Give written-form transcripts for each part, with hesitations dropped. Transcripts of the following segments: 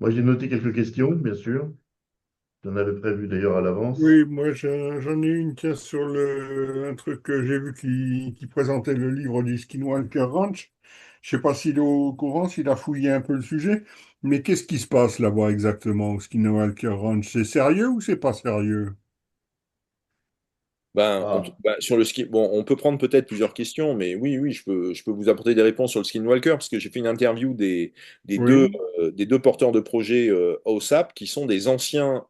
Moi, j'ai noté quelques questions, bien sûr. J'en avais prévu d'ailleurs à l'avance. Oui, moi j'en ai une tiens, sur un truc que j'ai vu qui présentait le livre du Skinwalker Ranch. Je sais pas s'il est au courant, s'il a fouillé un peu le sujet, mais qu'est-ce qui se passe là-bas exactement au Skinwalker Ranch? C'est sérieux ou c'est pas sérieux? Ah, Sur c'est- le ski, bon, on peut prendre peut-être plusieurs questions, mais oui, oui, je peux vous apporter des réponses sur le Skinwalker, parce que j'ai fait une interview des deux, oui. des deux porteurs de projet OSAP, qui sont des anciens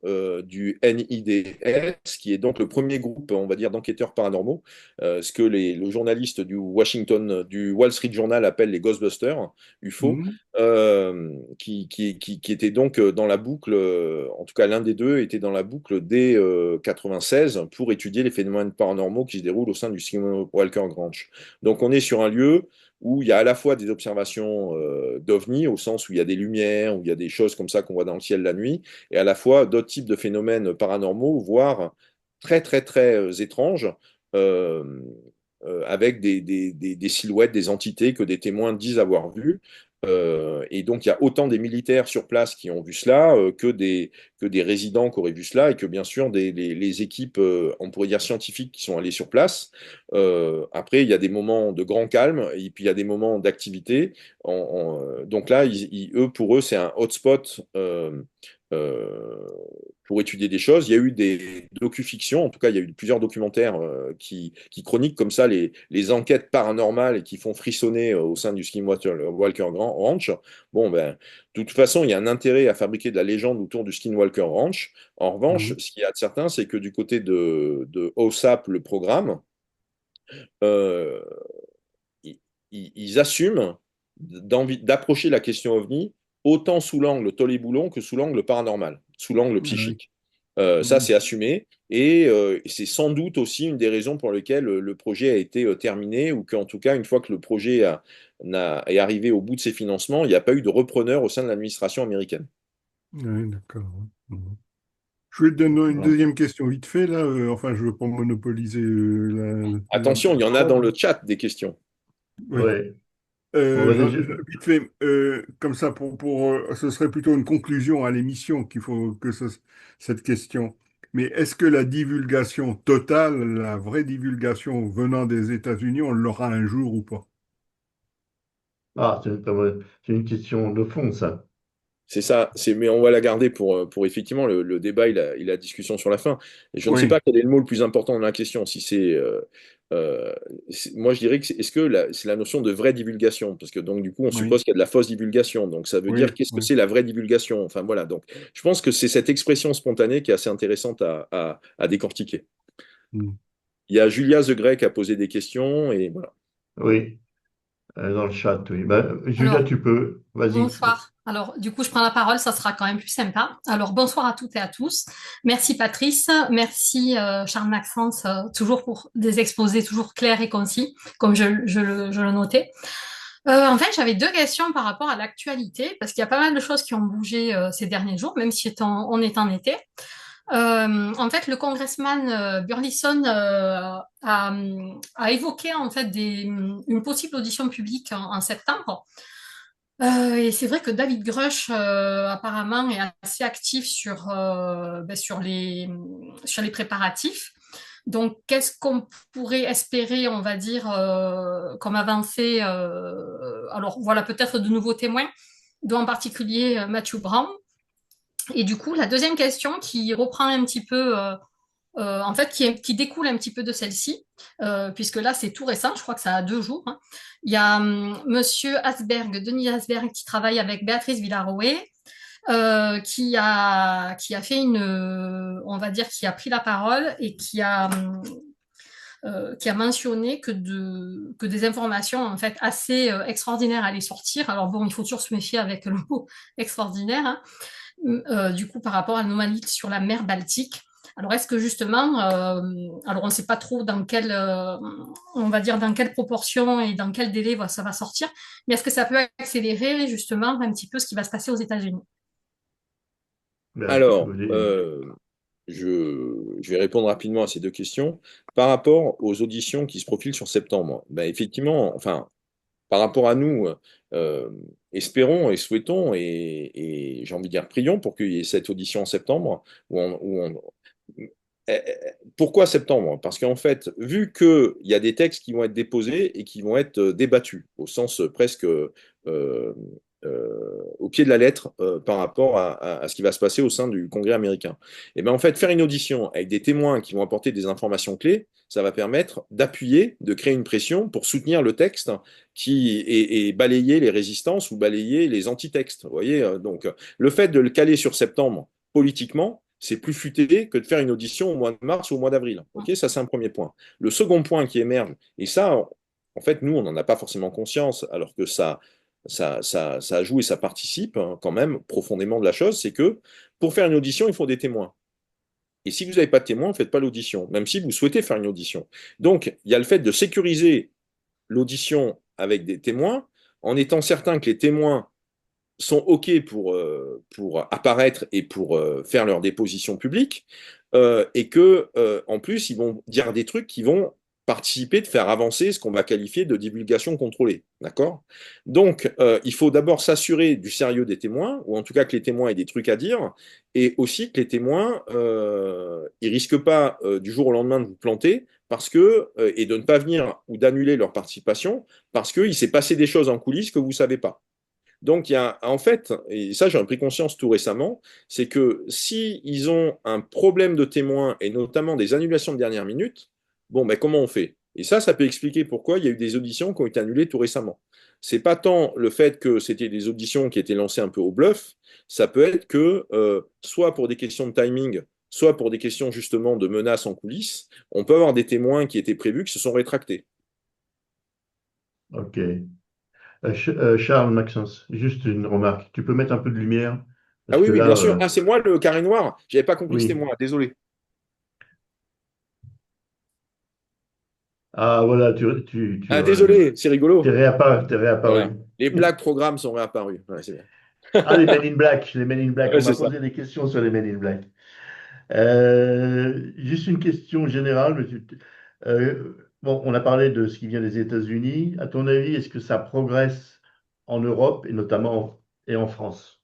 du NIDS, qui est donc le premier groupe, on va dire, d'enquêteurs paranormaux, ce que le journaliste du Wall Street Journal appelle les Ghostbusters, UFO, Mhm. qui était donc dans la boucle, en tout cas l'un des deux était dans la boucle dès 96 pour étudier les phénomènes paranormaux qui se déroulent au sein du Skinwalker Ranch. Donc on est sur un lieu où il y a à la fois des observations d'ovnis, au sens où il y a des lumières, où il y a des choses comme ça qu'on voit dans le ciel la nuit, et à la fois d'autres types de phénomènes paranormaux, voire très très très étranges, euh, avec des silhouettes, des entités que des témoins disent avoir vues. Et donc, il y a autant des militaires sur place qui ont vu cela que des résidents qui auraient vu cela, et que bien sûr, les équipes, on pourrait dire scientifiques, qui sont allées sur place. Après, il y a des moments de grand calme, et puis il y a des moments d'activité. Donc là, pour eux, c'est un hotspot. Euh, pour étudier des choses. Il y a eu des docu-fictions, en tout cas, il y a eu plusieurs documentaires qui chroniquent comme ça les enquêtes paranormales et qui font frissonner au sein du Skinwalker Ranch. Bon, ben, de toute façon, il y a un intérêt à fabriquer de la légende autour du Skinwalker Ranch. En revanche, Mhm. ce qu'il y a de certain, c'est que du côté de OSAP, le programme, euh, ils, ils assument d'approcher la question OVNI autant sous l'angle Tolly-Boulon que sous l'angle paranormal, sous l'angle Oui. psychique. Ça, Mhm. c'est assumé. Et c'est sans doute aussi une des raisons pour lesquelles le projet a été terminé, ou qu'en tout cas, une fois que le projet est arrivé au bout de ses financements, il n'y a pas eu de repreneur au sein de l'administration américaine. Oui, d'accord. Mhm. Je vais te donner une D'accord. deuxième question vite fait, là. Enfin, je ne veux pas monopoliser La Attention, il y en a dans parole. le chat des questions. Oui. Bon, Vite fait, comme ça, ce serait plutôt une conclusion à l'émission qu'il faut cette question. Mais est-ce que la divulgation totale, la vraie divulgation venant des États-Unis, on l'aura un jour ou pas? c'est une question de fond, ça. C'est ça, mais on va la garder pour effectivement le débat et la discussion sur la fin. Et je ne sais Oui. pas quel est le mot le plus important dans la question. Si euh, moi, je dirais que est-ce que c'est la notion de vraie divulgation? Parce que donc, du coup, on Oui. suppose qu'il y a de la fausse divulgation. Donc, ça veut dire Oui. qu'est-ce que Oui. c'est la vraie divulgation? Enfin, voilà. Donc, je pense que c'est cette expression spontanée qui est assez intéressante à décortiquer. Mm. Il y a Julia The Grey qui a posé des questions et voilà. Oui. Dans le chat, oui. Ben, Julia, Alors, tu peux. Vas-y. bonsoir. Alors, du coup, je prends la parole, ça sera quand même plus sympa. Alors, bonsoir à toutes et à tous. Merci Patrice, merci Charles-Maxence, toujours pour des exposés toujours clairs et concis, comme je le notais. En fait, j'avais deux questions par rapport à l'actualité, parce qu'il y a pas mal de choses qui ont bougé ces derniers jours, même si on est en été. En fait, le congressman Burleson a évoqué en fait une possible audition publique en septembre. Et c'est vrai que David Grush apparemment est assez actif sur les préparatifs. Donc, qu'est-ce qu'on pourrait espérer, on va dire, comme avancée alors, voilà, peut-être de nouveaux témoins, dont en particulier Matthew Brown. Et du coup, la deuxième question qui reprend un petit peu en fait, qui découle un petit peu de celle-ci, puisque là, c'est tout récent, je crois que ça a 2 jours, hein. Il y a Monsieur Asberg, Denis Asberg, qui travaille avec Béatrice Villaroé, qui a fait on va dire, qui a pris la parole et qui a mentionné que des informations en fait assez extraordinaires allaient sortir. Alors bon, il faut toujours se méfier avec le mot extraordinaire, hein, du coup par rapport à l'anomalie sur la mer Baltique. Alors est-ce que justement, alors on ne sait pas trop on va dire dans quelle proportion et dans quel délai ça va sortir, mais est-ce que ça peut accélérer justement un petit peu ce qui va se passer aux États-Unis? Ben, Alors, je vais répondre rapidement à ces deux questions. Par rapport aux auditions qui se profilent sur septembre, ben effectivement, enfin, par rapport à nous, espérons et souhaitons et j'ai envie de dire prions pour qu'il y ait cette audition en septembre eh, eh, pourquoi septembre? Parce qu'en fait, vu qu'il y a des textes qui vont être déposés et qui vont être débattus, au sens presque au pied de la lettre par rapport à ce qui va se passer au sein du Congrès américain. Et bien en fait, faire une audition avec des témoins qui vont apporter des informations clés, ça va permettre d'appuyer, de créer une pression pour soutenir le texte et balayer les résistances ou balayer les antitextes. Vous voyez, donc le fait de le caler sur septembre politiquement, c'est plus futé que de faire une audition au mois de mars ou au mois d'avril. Ok, ça c'est un premier point. Le second point qui émerge, et ça, en fait, nous, on n'en a pas forcément conscience, alors que ça joue et ça participe hein, quand même profondément de la chose, c'est que pour faire une audition, il faut des témoins. Et si vous n'avez pas de témoins, ne faites pas l'audition, même si vous souhaitez faire une audition. Donc, il y a le fait de sécuriser l'audition avec des témoins, en étant certain que les témoins sont OK pour apparaître et pour faire leur déposition publique, et que en plus, ils vont dire des trucs qui vont participer de faire avancer ce qu'on va qualifier de divulgation contrôlée. D'accord? Donc, il faut d'abord s'assurer du sérieux des témoins, ou en tout cas que les témoins aient des trucs à dire, et aussi que les témoins, ils risquent pas du jour au lendemain de vous planter, parce que, et de ne pas venir ou d'annuler leur participation, parce qu'il s'est passé des choses en coulisses que vous ne savez pas. Donc, il y a, en fait, et ça, j'en ai pris conscience tout récemment, c'est que si ils ont un problème de témoins et notamment des annulations de dernière minute, bon, ben, comment on fait? Et ça peut expliquer pourquoi il y a eu des auditions qui ont été annulées tout récemment. C'est pas tant le fait que c'était des auditions qui étaient lancées un peu au bluff, ça peut être que, soit pour des questions de timing, soit pour des questions justement de menaces en coulisses, on peut avoir des témoins qui étaient prévus qui se sont rétractés. Ok. Charles, Maxence, juste une remarque. Tu peux mettre un peu de lumière? Ah Parce oui, que oui, là, bien sûr. Ah, c'est moi le carré noir. J'avais pas compris que c'était oui. moi. Désolé. Ah, voilà, Ah, désolé, c'est rigolo. t'es réapparu. Voilà. Les blagues programmes sont réapparus. Ouais, c'est bien. Ah, les Men in Black, les Men in Black. Ouais, On m'a c'est ça. posé des questions sur les Men in Black. Juste une question générale. Bon, on a parlé de ce qui vient des États-Unis. À ton avis, est-ce que ça progresse en Europe et notamment et en France?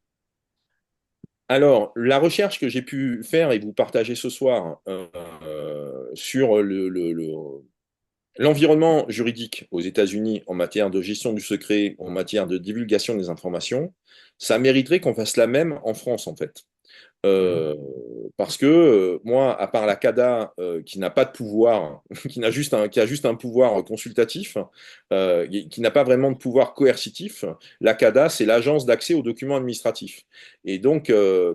Alors, la recherche que j'ai pu faire et vous partager ce soir sur l'environnement juridique aux États-Unis en matière de gestion du secret, en matière de divulgation des informations, ça mériterait qu'on fasse la même en France, en fait. Oui. Euh, Parce que moi, à part la CADA qui n'a pas de pouvoir, qui a juste un pouvoir consultatif, qui n'a pas vraiment de pouvoir coercitif, la CADA, c'est l'agence d'accès aux documents administratifs. Et donc,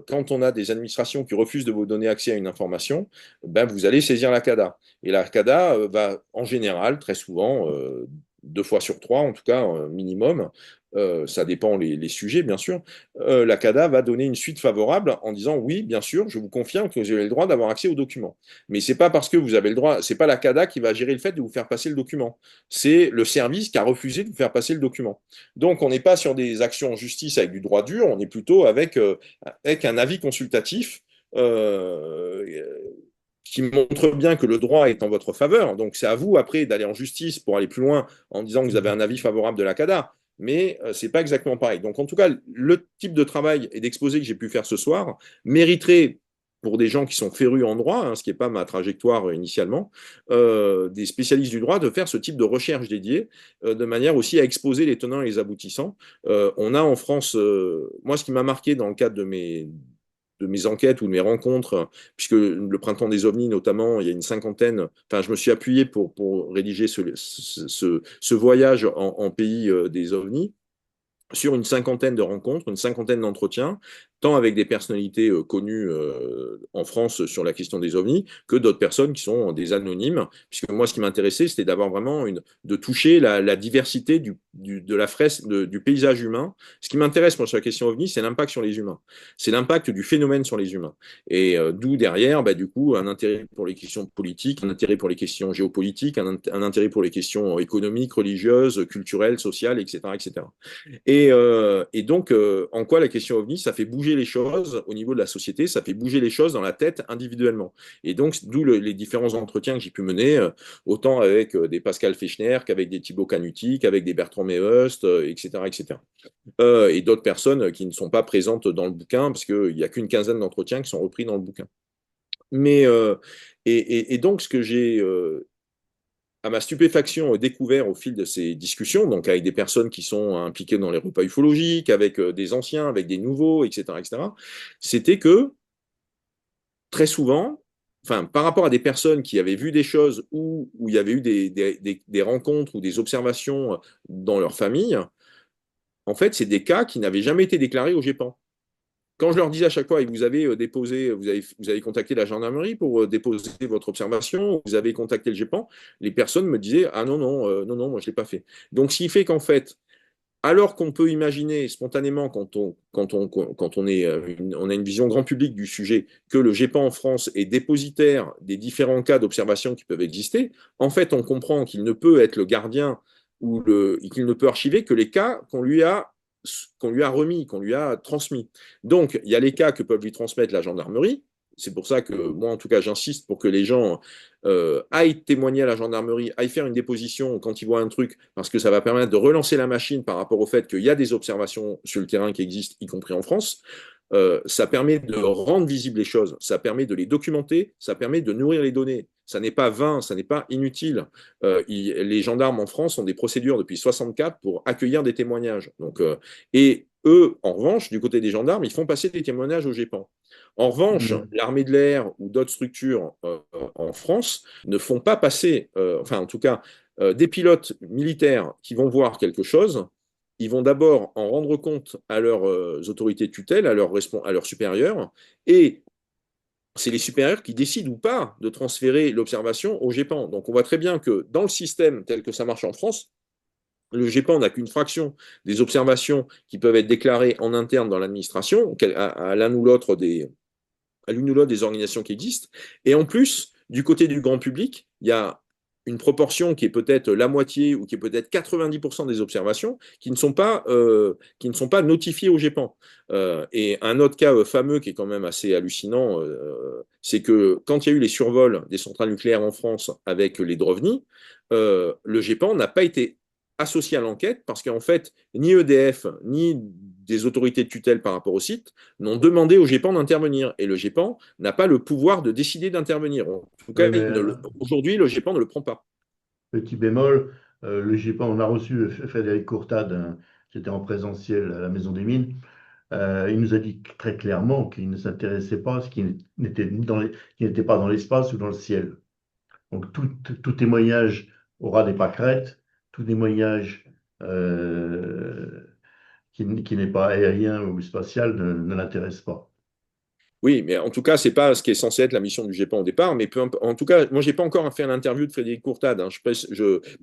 quand on a des administrations qui refusent de vous donner accès à une information, ben, vous allez saisir la CADA. Et la CADA va, en général, très souvent, 2 fois sur 3, en tout cas, minimum, ça dépend les sujets, bien sûr, la CADA va donner une suite favorable en disant oui, bien sûr, je vous confirme que vous avez le droit d'avoir accès aux documents. Mais c'est pas parce que vous avez le droit, c'est pas la CADA qui va gérer le fait de vous faire passer le document. C'est le service qui a refusé de vous faire passer le document. Donc on n'est pas sur des actions en justice avec du droit dur, on est plutôt avec un avis consultatif. Qui montre bien que le droit est en votre faveur. Donc c'est à vous après d'aller en justice pour aller plus loin en disant que vous avez un avis favorable de la CADA. Mais c'est pas exactement pareil. Donc en tout cas, le type de travail et d'exposé que j'ai pu faire ce soir mériterait pour des gens qui sont férus en droit, hein, ce qui n'est pas ma trajectoire initialement, des spécialistes du droit de faire ce type de recherche dédiée, de manière aussi à exposer les tenants et les aboutissants. On a en France, moi ce qui m'a marqué dans le cadre de mes enquêtes ou de mes rencontres, puisque le printemps des ovnis notamment, il y a une cinquantaine, enfin je me suis appuyé pour rédiger ce voyage en pays des ovnis sur une cinquantaine de rencontres, une cinquantaine d'entretiens, tant avec des personnalités connues en France sur la question des ovnis, que d'autres personnes qui sont des anonymes, puisque moi, ce qui m'intéressait, c'était d'avoir vraiment de toucher la diversité de la fresque, du paysage humain. Ce qui m'intéresse, moi, sur la question ovni, c'est l'impact sur les humains. C'est l'impact du phénomène sur les humains. Et d'où derrière, bah, du coup, un intérêt pour les questions politiques, un intérêt pour les questions géopolitiques, un intérêt pour les questions économiques, religieuses, culturelles, sociales, etc., etc. Et donc, en quoi la question OVNI, ça fait bouger bouger les choses au niveau de la société, ça fait bouger les choses dans la tête individuellement. Et donc, d'où les différents entretiens que j'ai pu mener, autant avec des Pascal Fechner qu'avec des Thibaut Canuti, qu'avec des Bertrand Meust, etc., etc. Et d'autres personnes qui ne sont pas présentes dans le bouquin, parce qu'il n'y a qu'une quinzaine d'entretiens qui sont repris dans le bouquin. Mais, et donc, ce que j'ai, à ma stupéfaction, découvert au fil de ces discussions, donc avec des personnes qui sont impliquées dans les repas ufologiques, avec des anciens, avec des nouveaux, etc., c'était que très souvent, enfin, par rapport à des personnes qui avaient vu des choses où il y avait eu des rencontres ou des observations dans leur famille, en fait, c'est des cas qui n'avaient jamais été déclarés au GEPAN. Quand je leur disais à chaque fois, et vous avez déposé, vous avez contacté la gendarmerie pour déposer votre observation, vous avez contacté le GEPAN, les personnes me disaient, ah non, non, non, non, moi je ne l'ai pas fait. Donc, ce qui fait qu'en fait, alors qu'on peut imaginer spontanément, on a une vision grand public du sujet, que le GEPAN en France est dépositaire des différents cas d'observation qui peuvent exister, en fait, on comprend qu'il ne peut être le gardien qu'il ne peut archiver que les cas qu'on lui a remis, qu'on lui a transmis. Donc, il y a les cas que peuvent lui transmettre la gendarmerie. C'est pour ça que moi, en tout cas, j'insiste pour que les gens aillent témoigner à la gendarmerie, aillent faire une déposition quand ils voient un truc, parce que ça va permettre de relancer la machine par rapport au fait qu'il y a des observations sur le terrain qui existent, y compris en France. Ça permet de rendre visibles les choses, ça permet de les documenter, ça permet de nourrir les données. Ça n'est pas vain, ça n'est pas inutile. Les gendarmes en France ont des procédures depuis 64 pour accueillir des témoignages. Donc, et eux, en revanche, du côté des gendarmes, ils font passer des témoignages au GEPAN. En revanche, l'armée de l'air ou d'autres structures en France ne font pas passer, enfin en tout cas, des pilotes militaires qui vont voir quelque chose. Ils vont d'abord en rendre compte à leurs autorités de tutelle, à leurs supérieurs, et c'est les supérieurs qui décident ou pas de transférer l'observation au GEPAN. Donc on voit très bien que dans le système tel que ça marche en France, le GEPAN n'a qu'une fraction des observations qui peuvent être déclarées en interne dans l'administration, à l'une ou l'autre des organisations qui existent. Et en plus, du côté du grand public, il y a une proportion qui est peut-être la moitié ou qui est peut-être 90% des observations qui ne sont pas notifiées au GEPAN. Et un autre cas fameux qui est quand même assez hallucinant, c'est que quand il y a eu les survols des centrales nucléaires en France avec les Drovny, le GEPAN n'a pas été associé à l'enquête parce qu'en fait, ni EDF, ni des autorités de tutelle par rapport au site n'ont demandé au GEPAN d'intervenir. Et le GEPAN n'a pas le pouvoir de décider d'intervenir. En tout cas, Oui, mais aujourd'hui, le GEPAN ne le prend pas. petit bémol, le GEPAN, on a reçu Frédéric Courtade, hein, qui était en présentiel à la Maison des Mines. Il nous a dit très clairement qu'il ne s'intéressait pas à ce qui n'était pas dans l'espace ou dans le ciel. Donc tout témoignage aura des pâquerettes, tout témoignage qui n'est pas aérien ou spatial ne l'intéresse pas. Oui, mais en tout cas, c'est pas ce qui est censé être la mission du GEPAN au départ. Mais en tout cas, moi, j'ai pas encore fait l'interview de Frédéric Courtade, hein.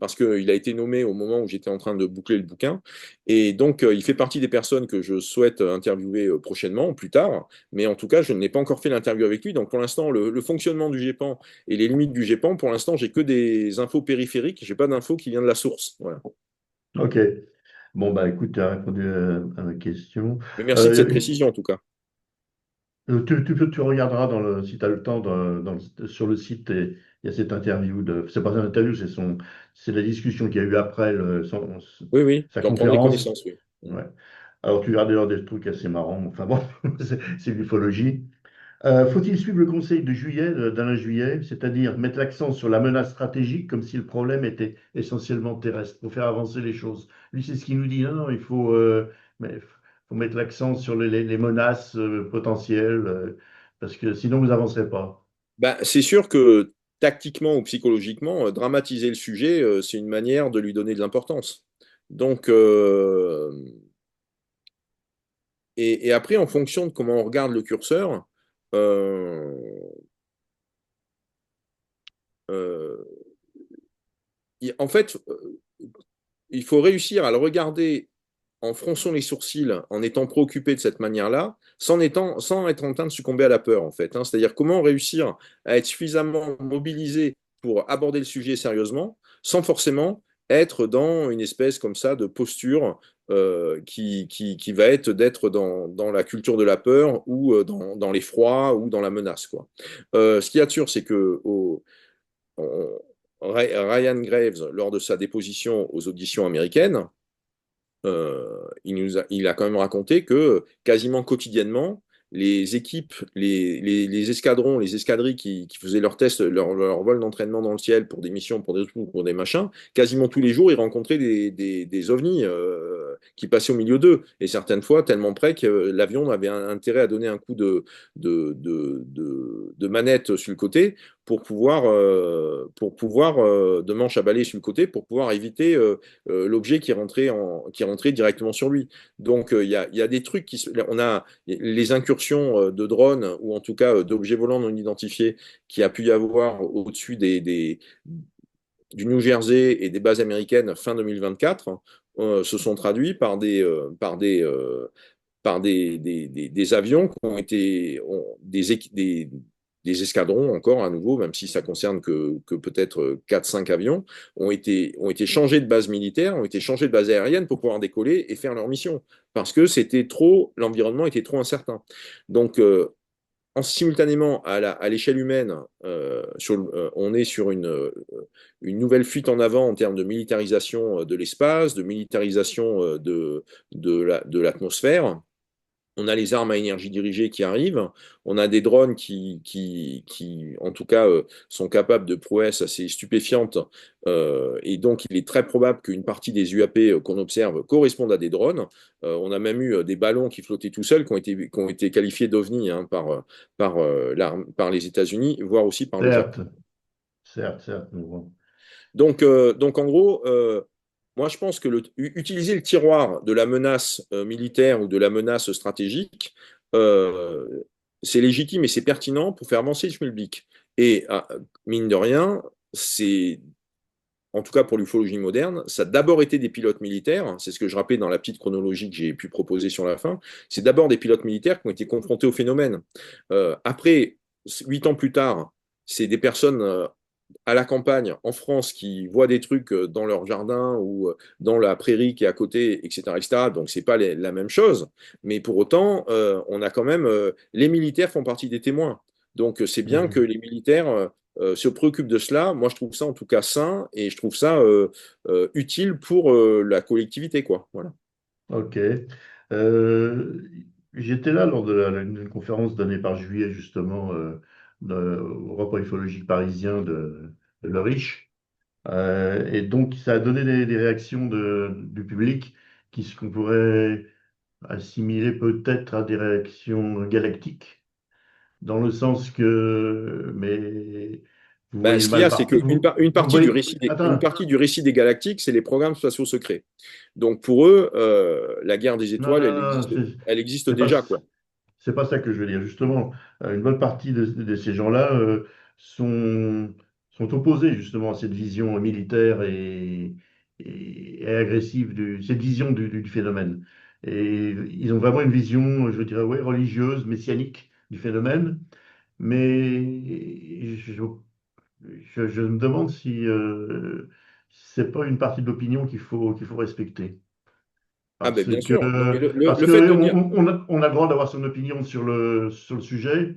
Parce qu'il a été nommé au moment où j'étais en train de boucler le bouquin. Et donc, il fait partie des personnes que je souhaite interviewer prochainement, plus tard. Mais en tout cas, je n'ai pas encore fait l'interview avec lui. Donc, pour l'instant, le fonctionnement du GEPAN et les limites du GEPAN, pour l'instant, j'ai que des infos périphériques. J'ai pas d'infos qui viennent de la source. Voilà. Ok. Bon, bah écoute, tu as répondu à ma question. Mais merci de cette Euh, précision, en tout cas. tu regarderas si tu as le temps sur le site, il y a cette interview c'est pas une interview, c'est la discussion qu'il y a eu après Oui, oui, sa j'en prends des conférence. connaissances, oui. Ouais. Alors tu verras d'ailleurs des trucs assez marrants. Enfin bon, c'est l'ufologie. Faut-il suivre le conseil de juillet, d'Alain Juillet, c'est-à-dire mettre l'accent sur la menace stratégique comme si le problème était essentiellement terrestre, pour faire avancer les choses? Lui, c'est ce qu'il nous dit. Non, non, faut mettre l'accent sur les menaces potentielles, parce que sinon vous n'avancerez pas. Ben, c'est sûr que tactiquement ou psychologiquement, dramatiser le sujet, c'est une manière de lui donner de l'importance. Donc, et après, en fonction de comment on regarde le curseur, euh, euh, en fait, il faut réussir à le regarder en fronçant les sourcils, en étant préoccupé de cette manière-là, sans être en train de succomber à la peur, en fait, hein. C'est-à-dire comment réussir à être suffisamment mobilisé pour aborder le sujet sérieusement, sans forcément être dans une espèce comme ça de posture qui va être d'être dans la culture de la peur ou dans l'effroi ou dans la menace, quoi. Ce qu'il y a de sûr, c'est que Ryan Graves, lors de sa déposition aux auditions américaines, il a quand même raconté que quasiment quotidiennement, les équipes, les escadrons, les escadrilles qui faisaient leurs tests, leur vol d'entraînement dans le ciel pour des missions, pour des trucs, pour des machins, quasiment tous les jours, ils rencontraient des ovnis qui passaient au milieu d'eux. Et certaines fois, tellement près que l'avion avait intérêt à donner un coup de manette sur le côté pour pouvoir de manche à balai sur le côté, pour pouvoir éviter l'objet qui rentrait directement sur lui. Donc, il y a des trucs on a les incursions de drones, ou en tout cas d'objets volants non identifiés, qui a pu y avoir au-dessus du New Jersey et des bases américaines fin 2024, se sont traduits par des avions qui ont été des escadrons encore à nouveau, même si ça concerne que peut-être 4-5 avions, ont été changés de base militaire, ont été changés de base aérienne pour pouvoir décoller et faire leur mission. Parce que l'environnement était trop incertain. Donc, simultanément à l'échelle humaine, on est sur une nouvelle fuite en avant en termes de militarisation de l'espace, de militarisation de l'atmosphère. On a les armes à énergie dirigée qui arrivent. On a des drones qui en tout cas, sont capables de prouesses assez stupéfiantes. Et donc, il est très probable qu'une partie des UAP qu'on observe correspondent à des drones. On a même eu des ballons qui flottaient tout seuls, qui ont été qualifiés d'OVNI, hein, par les États-Unis, voire aussi par le Japon. Certes, certes. Donc en gros, moi, je pense que utiliser le tiroir de la menace militaire ou de la menace stratégique, euh, c'est légitime et c'est pertinent pour faire avancer le schmilblick. Et mine de rien, en tout cas pour l'ufologie moderne, ça a d'abord été des pilotes militaires. C'est ce que je rappelais dans la petite chronologie que j'ai pu proposer sur la fin. C'est d'abord des pilotes militaires qui ont été confrontés au phénomène. Après, 8 ans plus tard, c'est des personnes à la campagne, en France, qui voient des trucs dans leur jardin ou dans la prairie qui est à côté, etc., etc. Donc, c'est pas la même chose. Mais pour autant, on a quand même. Les militaires font partie des témoins. Donc, c'est bien que les militaires se préoccupent de cela. Moi, je trouve ça en tout cas sain et je trouve ça utile pour la collectivité, quoi. Voilà. Ok. Euh, J'étais là lors d'une conférence donnée par Juillet, justement, au repos ufologique parisien de Le Riche. Et donc, ça a donné des réactions du public qu'on pourrait assimiler peut-être à des réactions galactiques, dans le sens que, mais vous Ben, voyez ce le qu'il y mal a, c'est partout. qu'une une Vous partie du voyez, récit une attends, partie du récit des galactiques, c'est les programmes spatiaux secrets. Donc pour eux, la guerre des non, étoiles, non, elle non, existe, elle existe c'est pas, déjà, quoi. c'est pas ça que je veux dire. Justement, une bonne partie de ces gens-là sont, sont opposés justement à cette vision militaire et agressive, cette vision du phénomène. Et ils ont vraiment une vision, je dirais, ouais, religieuse, messianique du phénomène. Mais je me demande si c'est pas une partie de l'opinion qu'il faut respecter. Ah ben Parce bien que, sûr. Non, mais parce le que fait de dire. on a le droit d'avoir son opinion sur le sujet.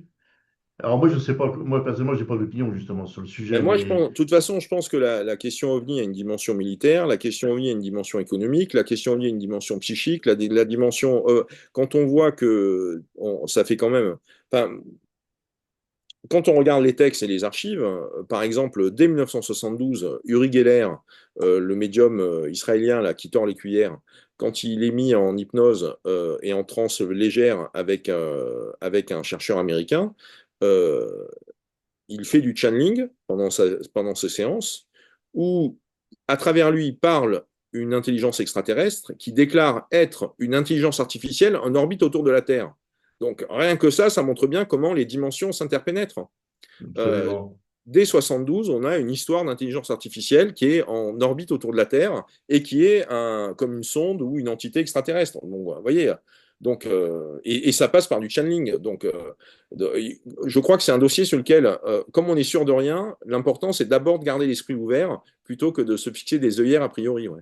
Alors moi, je sais pas, moi personnellement, j'ai pas d'opinion justement sur le Ben sujet, moi, je mais pense, de toute façon, je pense que la question OVNI a une dimension militaire, la question OVNI a une dimension économique, la question OVNI a une dimension psychique, la dimension. Quand on voit que ça fait quand même. Enfin, quand on regarde les textes et les archives, par exemple, dès 1972, Uri Geller, le médium israélien là, qui tord les cuillères, quand il est mis en hypnose et en transe légère avec un chercheur américain, euh, il fait du channeling pendant ces séances, où à travers lui parle une intelligence extraterrestre qui déclare être une intelligence artificielle en orbite autour de la Terre. Donc rien que ça montre bien comment les dimensions s'interpénètrent. Euh, absolument. Dès 72, on a une histoire d'intelligence artificielle qui est en orbite autour de la Terre et qui est comme une sonde ou une entité extraterrestre. Donc, vous voyez, Donc, et ça passe par du channeling. Donc, je crois que c'est un dossier sur lequel, comme on est sûr de rien, l'important, c'est d'abord de garder l'esprit ouvert plutôt que de se fixer des œillères a priori. Ouais.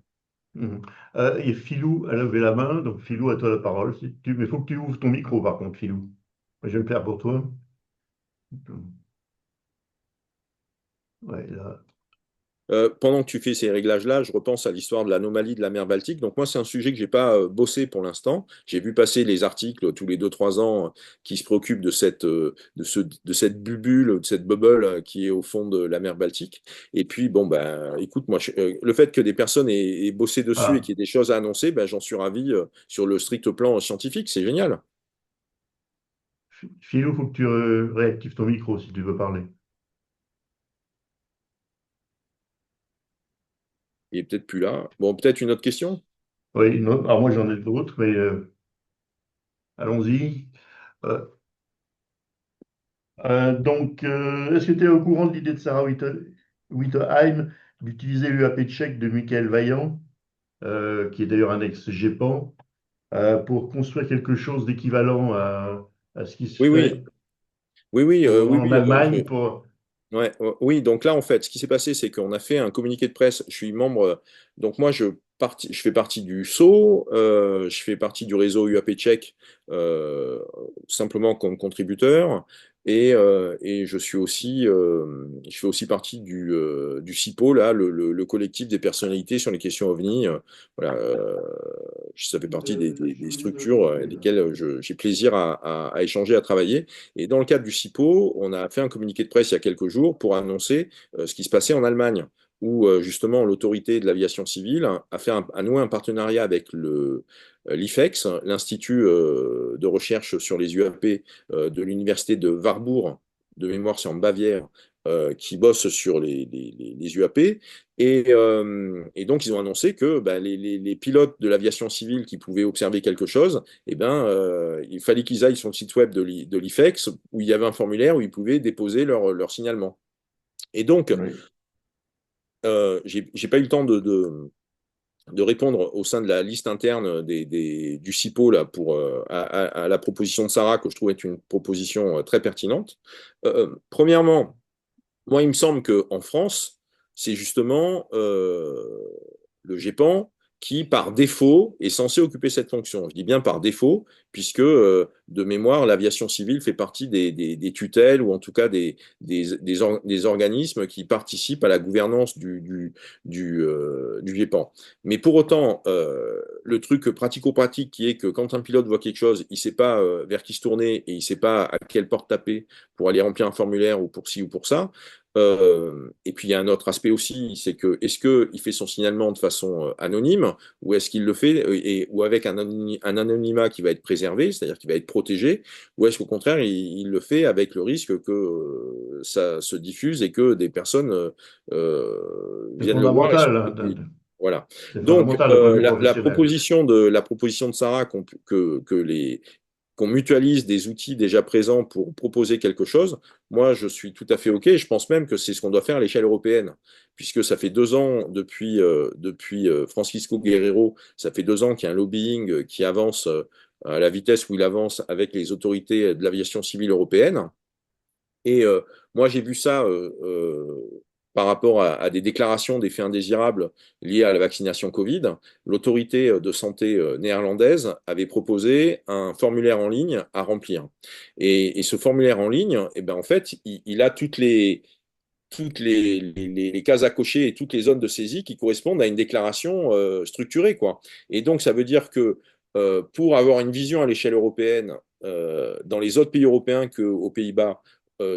Mhm. Et Philou a levé la main, donc Philou, à toi la parole. Mais il faut que tu ouvres ton micro, par contre, Philou. Je vais le faire pour toi. Ouais, là. Pendant que tu fais ces réglages-là, je repense à l'histoire de l'anomalie de la mer Baltique. Donc moi, c'est un sujet que j'ai pas bossé pour l'instant. J'ai vu passer les articles tous les 2, 3 ans qui se préoccupent de de cette bubule, de cette bubble qui est au fond de la mer Baltique. Et puis, bon, ben, écoute, moi, le fait que des personnes aient bossé dessus et Ah, qu'il y ait des choses à annoncer, ben, j'en suis ravi sur le strict plan scientifique. C'est génial. Philou, il faut que tu réactives ton micro si tu veux parler. Il est peut-être plus là. Bon, peut-être une autre question? Oui, alors moi j'en ai d'autres, mais allons-y. Euh, est-ce que tu es au courant de l'idée de Sarah Witteheim d'utiliser l'UAP tchèque de Michael Vaillant, qui est d'ailleurs un ex-GEPAN, pour construire quelque chose d'équivalent à ce qui se Oui, fait oui. Oui, oui, oui, en oui. Allemagne pour... Ouais, oui, donc là, en fait, ce qui s'est passé, c'est qu'on a fait un communiqué de presse. Je suis membre, donc moi, je fais partie du SO, je fais partie du réseau UAP Tchèque, simplement comme contributeur, et je fais aussi partie du CIPO, là, le collectif des personnalités sur les questions OVNI. Voilà, ça fait partie Je des suis obligé de le structures couper, avec là. lesquelles j'ai plaisir à échanger, à travailler. Et dans le cadre du CIPO, on a fait un communiqué de presse il y a quelques jours pour annoncer ce qui se passait en Allemagne, où justement l'autorité de l'aviation civile a noué un partenariat avec l'IFEX, l'Institut de recherche sur les UAP de l'université de Warburg, de mémoire c'est en Bavière, qui bosse sur les UAP. Et donc, ils ont annoncé que bah, les pilotes de l'aviation civile qui pouvaient observer quelque chose, eh ben, il fallait qu'ils aillent sur le site web de l'IFEX, où il y avait un formulaire où ils pouvaient déposer leur signalement. Et donc, Oui. j'ai pas eu le temps de répondre au sein de la liste interne du CIPO là, à la proposition de Sarah, que je trouve être une proposition très pertinente. Premièrement, moi, il me semble qu'en France, c'est justement le GEPAN qui, par défaut, est censé occuper cette fonction. Je dis bien par défaut, puisque, de mémoire, l'aviation civile fait partie des tutelles, ou en tout cas des organismes qui participent à la gouvernance du GEPAN. Mais pour autant, le truc pratico-pratique qui est que quand un pilote voit quelque chose, il ne sait pas vers qui se tourner et il ne sait pas à quelle porte taper pour aller remplir un formulaire ou pour ci ou pour ça. Et puis il y a un autre aspect aussi, c'est que est-ce qu'il fait son signalement de façon anonyme, ou est-ce qu'il le fait ou avec un anonymat qui va être préservé, c'est-à-dire qui va être protégé, ou est-ce qu'au contraire il le fait avec le risque que ça se diffuse et que des personnes C'est viennent le voir et fondamental, soient hein, détruites. Voilà. c'est Donc, fondamental d'un point de vue professionnel. la proposition de Sarah qu'on mutualise des outils déjà présents pour proposer quelque chose, moi, je suis tout à fait OK. Je pense même que c'est ce qu'on doit faire à l'échelle européenne, puisque ça fait 2 ans depuis Francisco Guerrero, ça fait 2 ans qu'il y a un lobbying qui avance à la vitesse où il avance avec les autorités de l'aviation civile européenne. Et moi, j'ai vu ça par rapport à des déclarations d'effets indésirables liés à la vaccination Covid. L'autorité de santé néerlandaise avait proposé un formulaire en ligne à remplir. Et ce formulaire en ligne, eh ben, en fait, il a toutes les cases à cocher et toutes les zones de saisie qui correspondent à une déclaration structurée, quoi. Et donc, ça veut dire que pour avoir une vision à l'échelle européenne, dans les autres pays européens qu'aux Pays-Bas,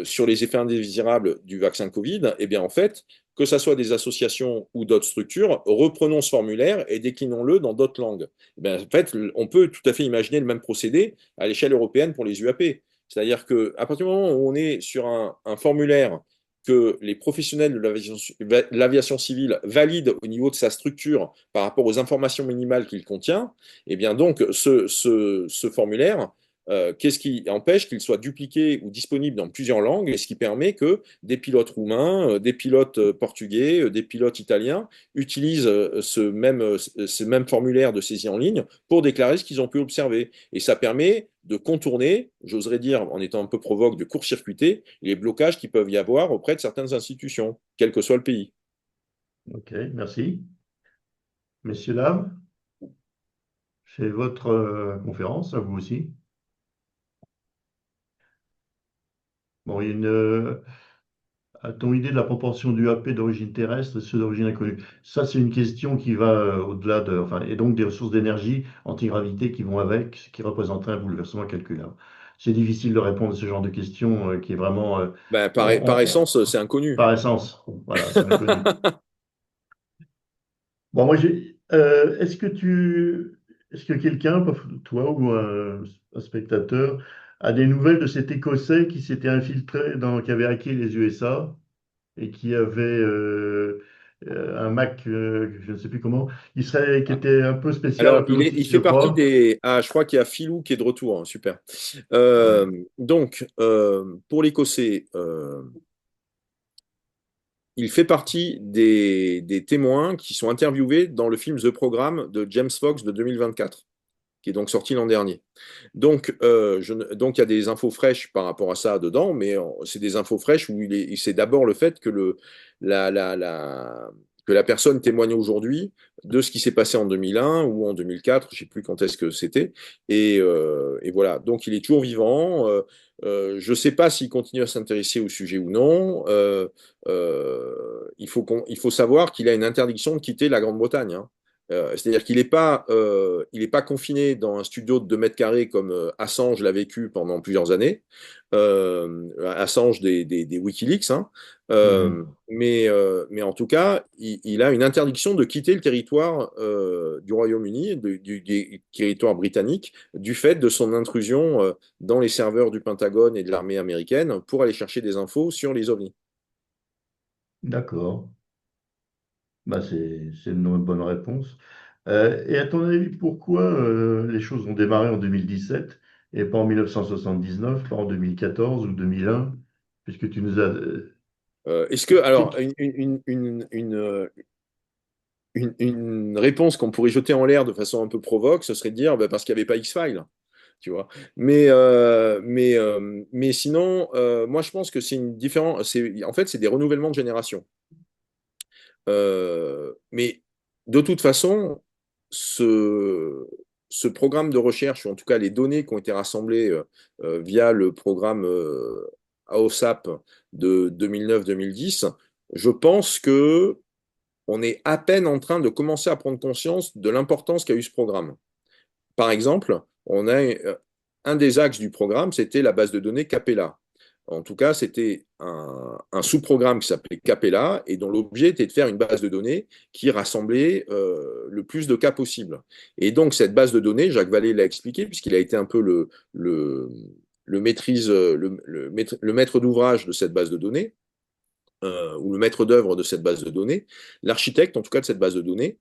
sur les effets indésirables du vaccin Covid, eh bien, en fait, que ce soit des associations ou d'autres structures, reprenons ce formulaire et déclinons-le dans d'autres langues. Eh bien, en fait, on peut tout à fait imaginer le même procédé à l'échelle européenne pour les UAP. C'est-à-dire qu'à partir du moment où on est sur un formulaire que les professionnels de l'aviation civile valident au niveau de sa structure par rapport aux informations minimales qu'il contient, eh bien donc ce formulaire Qu'est-ce qui empêche qu'il soit dupliqué ou disponible dans plusieurs langues, et ce qui permet que des pilotes roumains, des pilotes portugais, des pilotes italiens utilisent ce même formulaire de saisie en ligne pour déclarer ce qu'ils ont pu observer. Et ça permet de contourner, j'oserais dire en étant un peu provoque, de court-circuiter les blocages qui peuvent y avoir auprès de certaines institutions, quel que soit le pays. Ok, merci. Messieurs, dames, c'est votre conférence, à vous aussi. Bon, il y a a-t-on idée de la proportion du d'UAP d'origine terrestre et ceux d'origine inconnue? Ça, c'est une question qui va au-delà de, enfin, et donc des ressources d'énergie antigravité qui vont avec, ce qui représenterait un bouleversement calculable. C'est difficile de répondre à ce genre de questions qui est vraiment, Ben, par on- essence, c'est inconnu. par essence, voilà, c'est inconnu. Bon, moi, est-ce que quelqu'un, toi ou un spectateur, a des nouvelles de cet Écossais qui s'était infiltré qui avait hacké les USA et qui avait un Mac, je ne sais plus comment, qui était un peu spécial, un Alors, peu il autiste, je fait partie crois. des. Ah, je crois qu'il y a Philou qui est de retour, hein, super. Ouais. Donc, pour l'Écossais, il fait partie des témoins qui sont interviewés dans le film The Programme de James Fox de 2024, qui est donc sorti l'an dernier. Donc, donc, il y a des infos fraîches par rapport à ça dedans, mais c'est des infos fraîches où c'est d'abord le fait que, la, la, la, que la personne témoigne aujourd'hui de ce qui s'est passé en 2001 ou en 2004, je ne sais plus quand est-ce que c'était. Et voilà, donc il est toujours vivant. Je ne sais pas s'il continue à s'intéresser au sujet ou non. Il faut savoir qu'il a une interdiction de quitter la Grande-Bretagne, hein. C'est-à-dire qu'il n'est pas confiné dans un studio de 2 mètres carrés comme Assange l'a vécu pendant plusieurs années, Assange des Wikileaks, hein. Mhm. Mais en tout cas, il a une interdiction de quitter le territoire du Royaume-Uni, du territoire britannique, du fait de son intrusion dans les serveurs du Pentagone et de l'armée américaine pour aller chercher des infos sur les ovnis. D'accord. Bah, c'est une bonne réponse. Et à ton avis, pourquoi les choses ont démarré en 2017 et pas en 1979, pas en 2014 ou 2001, puisque tu nous as... Est-ce que, qui- alors, qui- une réponse qu'on pourrait jeter en l'air de façon un peu provoque, ce serait de dire bah, parce qu'il n'y avait pas X-Files, tu vois. Mais sinon, moi je pense que c'est une différence. En fait, c'est des renouvellements de génération. Mais de toute façon, ce, ce programme de recherche, ou en tout cas les données qui ont été rassemblées via le programme AOSAP de 2009-2010, je pense que on est à peine en train de commencer à prendre conscience de l'importance qu'a eu ce programme. Par exemple, un des axes du programme, c'était la base de données Capella. En tout cas, c'était un sous-programme qui s'appelait Capella et dont l'objet était de faire une base de données qui rassemblait le plus de cas possible. Et donc, cette base de données, Jacques Vallée l'a expliqué, puisqu'il a été un peu le maître d'ouvrage de cette base de données, ou le maître d'œuvre de cette base de données, l'architecte en tout cas de cette base de données,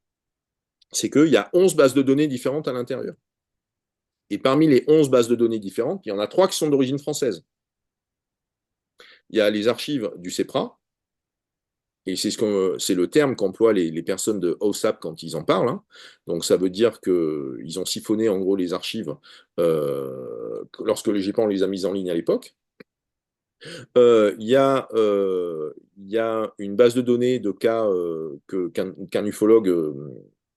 c'est qu'il y a 11 bases de données différentes à l'intérieur. Et parmi les 11 bases de données différentes, il y en a 3 qui sont d'origine française. Il y a les archives du CEPRA, et c'est le terme qu'emploient les personnes de OSAP quand ils en parlent, hein. Donc ça veut dire qu'ils ont siphonné en gros les archives lorsque le GEPAN les a mises en ligne à l'époque. Il y a une base de données de cas qu'un ufologue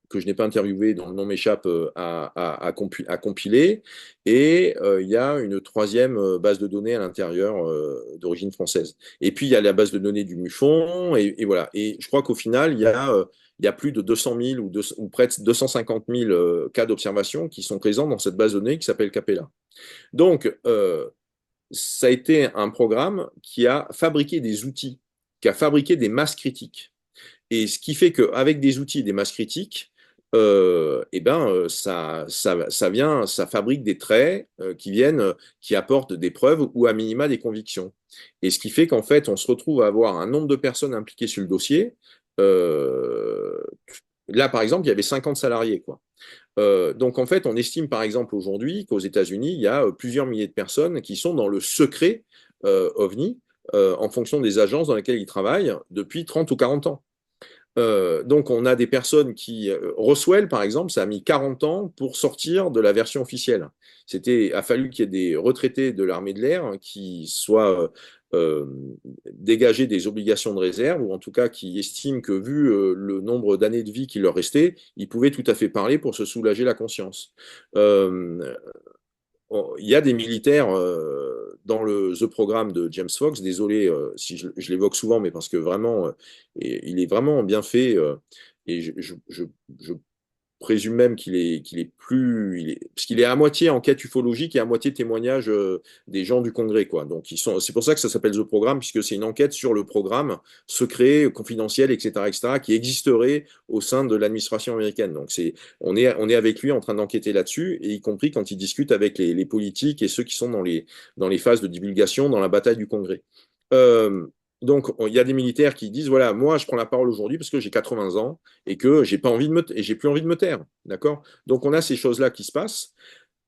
que je n'ai pas interviewé, dont le nom m'échappe, à compiler. Et il y a une troisième base de données à l'intérieur d'origine française. Et puis, il y a la base de données du MUFON. Et voilà. Et je crois qu'au final, il y a plus de 200 000 ou près de 250 000 cas d'observation qui sont présents dans cette base de données qui s'appelle Capella. Donc, ça a été un programme qui a fabriqué des outils, qui a fabriqué des masses critiques. Et ce qui fait qu'avec des outils et des masses critiques, ça fabrique des traits qui apportent des preuves ou à minima des convictions. Et ce qui fait qu'en fait, on se retrouve à avoir un nombre de personnes impliquées sur le dossier, euh, Là, par exemple, il y avait 50 salariés, quoi. Donc, en fait, on estime, par exemple, aujourd'hui qu'aux États-Unis, il y a plusieurs milliers de personnes qui sont dans le secret OVNI, en fonction des agences dans lesquelles ils travaillent depuis 30 ou 40 ans. Donc, on a des personnes qui. Roswell, par exemple, ça a mis 40 ans pour sortir de la version officielle. A fallu qu'il y ait des retraités de l'armée de l'air qui soient dégagés des obligations de réserve, ou en tout cas qui estiment que, vu le nombre d'années de vie qui leur restait, ils pouvaient tout à fait parler pour se soulager la conscience. Euh, il y a des militaires dans The Programme de James Fox. Désolé si je l'évoque souvent, mais parce que vraiment, il est vraiment bien fait. Et je présume même qu'il est plus, parce qu'il est à moitié enquête ufologique et à moitié témoignage des gens du Congrès, quoi. Donc c'est pour ça que ça s'appelle The Programme, puisque c'est une enquête sur le programme secret, confidentiel, etc., etc., qui existerait au sein de l'administration américaine. Donc on est avec lui en train d'enquêter là-dessus, et y compris quand il discute avec les politiques et ceux qui sont dans les phases de divulgation, dans la bataille du Congrès. Euh, donc, il y a des militaires qui disent, voilà, moi, je prends la parole aujourd'hui parce que j'ai 80 ans et que j'ai pas envie de et j'ai plus envie de me taire, d'accord? Donc, on a ces choses-là qui se passent.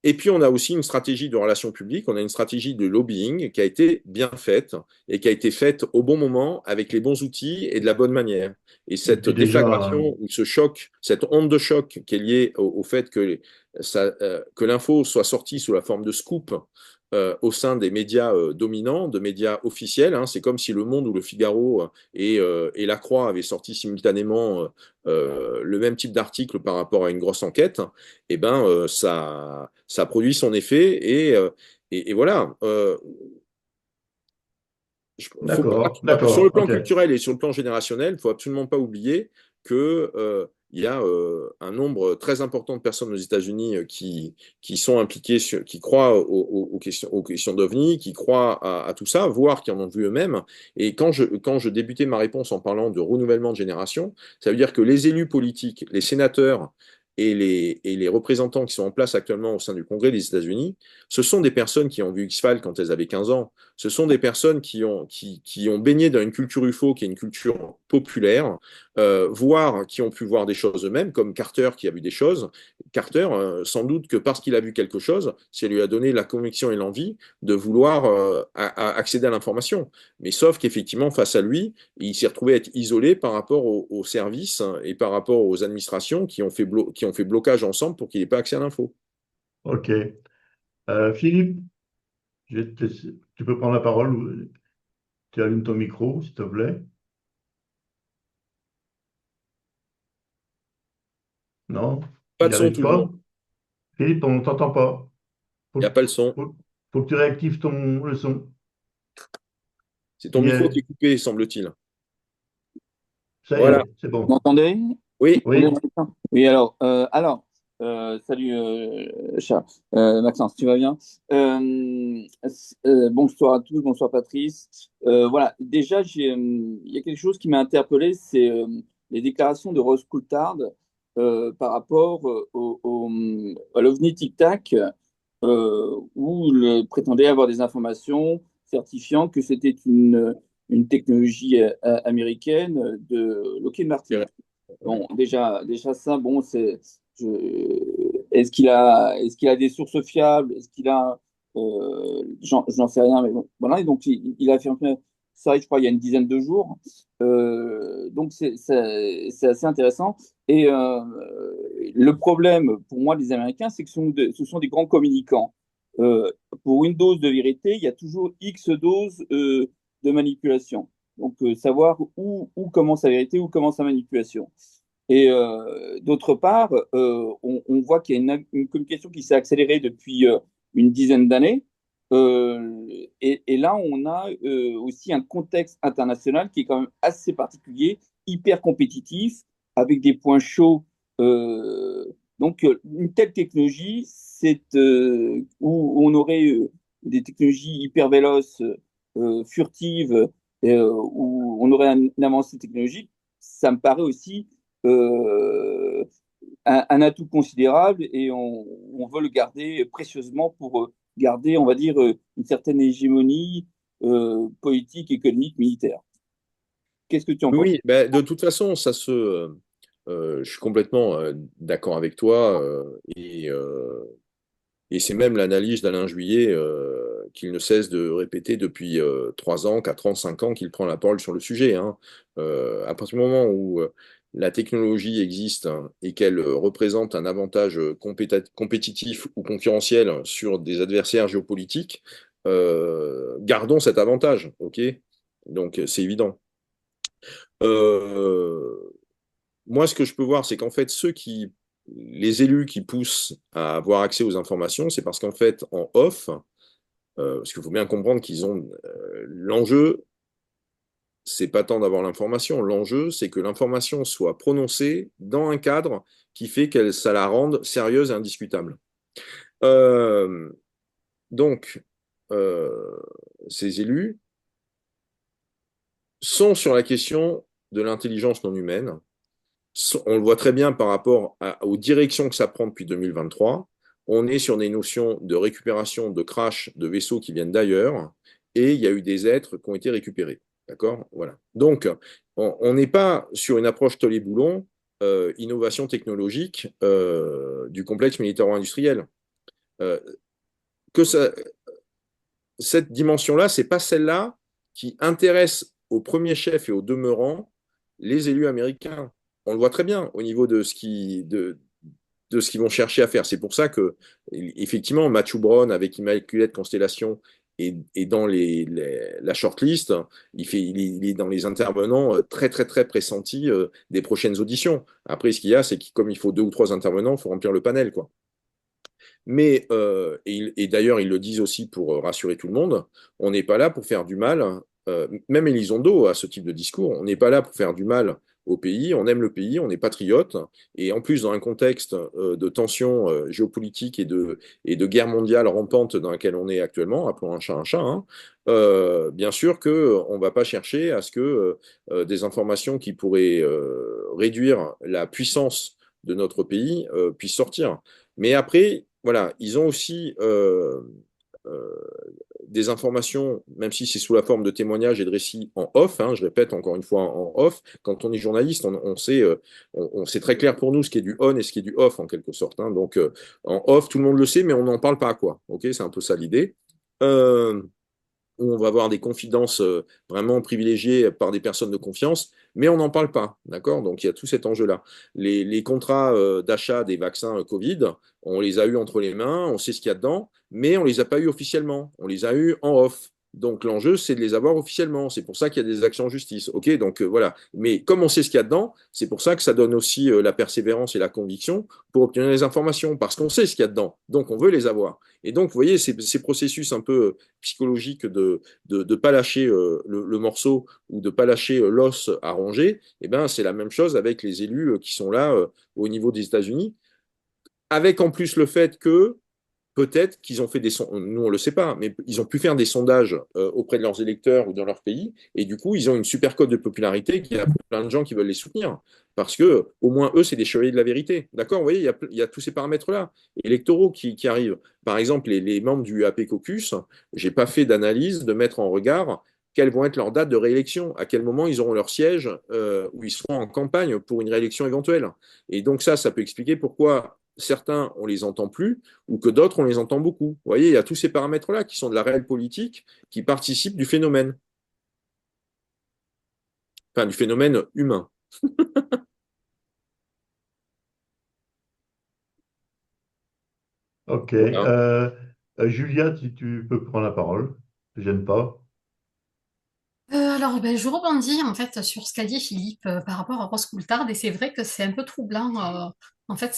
Et puis, on a aussi une stratégie de relations publiques, on a une stratégie de lobbying qui a été bien faite et qui a été faite au bon moment, avec les bons outils et de la bonne manière. Et Et cette puis déjà, déflagration ou ce choc, cette onde de choc qui est liée au fait que l'info soit sortie sous la forme de scoop au sein des médias dominants, de médias officiels, hein. C'est comme si Le Monde ou Le Figaro et La Croix avaient sorti simultanément le même type d'article par rapport à une grosse enquête. Et ben ça produit son effet, et voilà. Faut pas, sur le d'accord, plan ok. culturel et sur le plan générationnel, il faut absolument pas oublier que il y a un nombre très important de personnes aux États-Unis qui sont impliquées, qui croient aux questions d'OVNI, qui croient à tout ça, voire qui en ont vu eux-mêmes. Et quand je débutais ma réponse en parlant de renouvellement de génération, ça veut dire que les élus politiques, les sénateurs et les représentants qui sont en place actuellement au sein du Congrès des États-Unis, ce sont des personnes qui ont vu X-Files quand elles avaient 15 ans. Ce sont des personnes qui ont baigné dans une culture UFO, qui est une culture populaire, voire qui ont pu voir des choses eux-mêmes, comme Carter qui a vu des choses. Carter, sans doute que parce qu'il a vu quelque chose, ça lui a donné la conviction et l'envie de vouloir accéder à l'information. Mais sauf qu'effectivement, face à lui, il s'est retrouvé à être isolé par rapport aux services, hein, et par rapport aux administrations qui ont fait blocage ensemble pour qu'il n'ait pas accès à l'info. Ok. Philippe, tu peux prendre la parole. Tu allumes ton micro, s'il te plaît. Non, tu Pas n'y de son arrives toujours. pas? Philippe, on ne t'entend pas. Il n'y a Faut, pas le son. faut, faut que tu réactives le son. C'est ton micro qui Yes. est coupé, semble-t-il. Ça y Voilà. est, c'est Vous bon. m'entendez? Oui. Attendez, Oui, Maxence. Oui, salut Charles. Maxence, tu vas bien? Bonsoir à tous, bonsoir Patrice. Voilà, déjà, il y a quelque chose qui m'a interpellé, c'est les déclarations de Rose Coulthard par rapport à l'OVNI Tic Tac, où il prétendait avoir des informations certifiant que c'était une technologie américaine de Lockheed Martin. Ouais. Bon, déjà ça, bon, est-ce qu'il a des sources fiables? Est-ce qu'il a, j'en sais rien, mais bon, voilà. Et donc, il a affirmé ça, je crois, il y a une dizaine de jours. Donc, c'est assez intéressant. Et le problème, pour moi, des Américains, c'est que ce sont des grands communicants. Euh, pour une dose de vérité, il y a toujours X doses de manipulation. Donc, savoir où commence la vérité, où commence la manipulation. Et d'autre part, on voit qu'il y a une communication qui s'est accélérée depuis une dizaine d'années. Et là, on a aussi un contexte international qui est quand même assez particulier, hyper compétitif, avec des points chauds. Une telle technologie, où on aurait des technologies hyper véloces, furtives, où on aurait une avancée technologique, ça me paraît aussi euh, un atout considérable, et on veut le garder précieusement pour garder, on va dire, une certaine hégémonie politique, économique, militaire. Qu'est-ce que tu en penses? Oui, ben, de toute façon, Je suis complètement d'accord avec toi et c'est même l'analyse d'Alain Juillet qu'il ne cesse de répéter depuis 3 ans, 4 ans, 5 ans qu'il prend la parole sur le sujet, hein. À partir du moment où la technologie existe, hein, et qu'elle représente un avantage compétitif ou concurrentiel sur des adversaires géopolitiques, gardons cet avantage, ok? Donc c'est évident. Euh, Moi, ce que je peux voir, c'est qu'en fait, les élus qui poussent à avoir accès aux informations, c'est parce qu'en fait, en off, parce qu'il faut bien comprendre qu'ils ont l'enjeu, c'est pas tant d'avoir l'information, l'enjeu, c'est que l'information soit prononcée dans un cadre qui fait que ça la rende sérieuse et indiscutable. Euh, donc, euh, ces élus sont sur la question de l'intelligence non humaine. On le voit très bien par rapport aux directions que ça prend depuis 2023. On est sur des notions de récupération, de crash de vaisseaux qui viennent d'ailleurs, et il y a eu des êtres qui ont été récupérés. D'accord? Voilà. Donc, on n'est pas sur une approche tollet-boulon, innovation technologique du complexe militaro-industriel. Euh, que ça, cette dimension-là, c'est pas celle-là qui intéresse au premier chef et au demeurant les élus américains. On le voit très bien au niveau de ce qu'ils vont chercher à faire. C'est pour ça que, effectivement, Matthew Brown avec Immaculate Constellation est dans la shortlist. Il est dans les intervenants très, très, très pressentis des prochaines auditions. Après, ce qu'il y a, c'est que comme il faut 2 ou 3 intervenants, il faut remplir le panel, quoi. Mais, et d'ailleurs, ils le disent aussi pour rassurer tout le monde, on n'est pas là pour faire du mal, même Elizondo a ce type de discours, on n'est pas là pour faire du mal au pays, on aime le pays, on est patriote, et en plus, dans un contexte de tension géopolitique et de guerre mondiale rampante dans laquelle on est actuellement, appelons un chat, hein, bien sûr qu'on ne va pas chercher à ce que des informations qui pourraient réduire la puissance de notre pays puissent sortir. Mais après, voilà, ils ont aussi euh, des informations, même si c'est sous la forme de témoignages et de récits en off, hein, je répète encore une fois en off, quand on est journaliste, on sait, c'est très clair pour nous ce qui est du on et ce qui est du off en quelque sorte, hein. Donc en off, tout le monde le sait, mais on n'en parle pas, quoi. Ok, c'est un peu ça l'idée. Euh, où on va avoir des confidences vraiment privilégiées par des personnes de confiance, mais on n'en parle pas, d'accord? Donc il y a tout cet enjeu-là. Les contrats d'achat des vaccins Covid, on les a eus entre les mains, on sait ce qu'il y a dedans, mais on ne les a pas eus officiellement, on les a eus en off. Donc l'enjeu, c'est de les avoir officiellement. C'est pour ça qu'il y a des actions en justice. Ok, donc voilà. Mais comme on sait ce qu'il y a dedans, c'est pour ça que ça donne aussi la persévérance et la conviction pour obtenir les informations, parce qu'on sait ce qu'il y a dedans. Donc on veut les avoir. Et donc, vous voyez, ces processus un peu psychologiques de pas lâcher le morceau ou de pas lâcher l'os à ronger, eh ben, c'est la même chose avec les élus qui sont là au niveau des États-Unis, avec en plus le fait que peut-être qu'ils ont fait des sondages, nous on ne le sait pas, mais ils ont pu faire des sondages auprès de leurs électeurs ou dans leur pays, et du coup ils ont une super cote de popularité qui a plein de gens qui veulent les soutenir, parce que au moins eux c'est des chevaliers de la vérité. D'accord? Vous voyez, il y a tous ces paramètres-là électoraux qui arrivent. Par exemple, les membres du AP Caucus, j'ai pas fait d'analyse de mettre en regard quelles vont être leurs dates de réélection, à quel moment ils auront leur siège où ils seront en campagne pour une réélection éventuelle. Et donc ça peut expliquer pourquoi certains, on les entend plus, ou que d'autres, on les entend beaucoup. Vous voyez, il y a tous ces paramètres-là qui sont de la réelle politique, qui participent du phénomène, enfin du phénomène humain. Ok. Voilà. Julia, si tu peux prendre la parole, ne gêne pas. Alors, ben, je rebondis en fait sur ce qu'a dit Philippe par rapport à Rose Coulthard, et c'est vrai que c'est un peu troublant. En fait,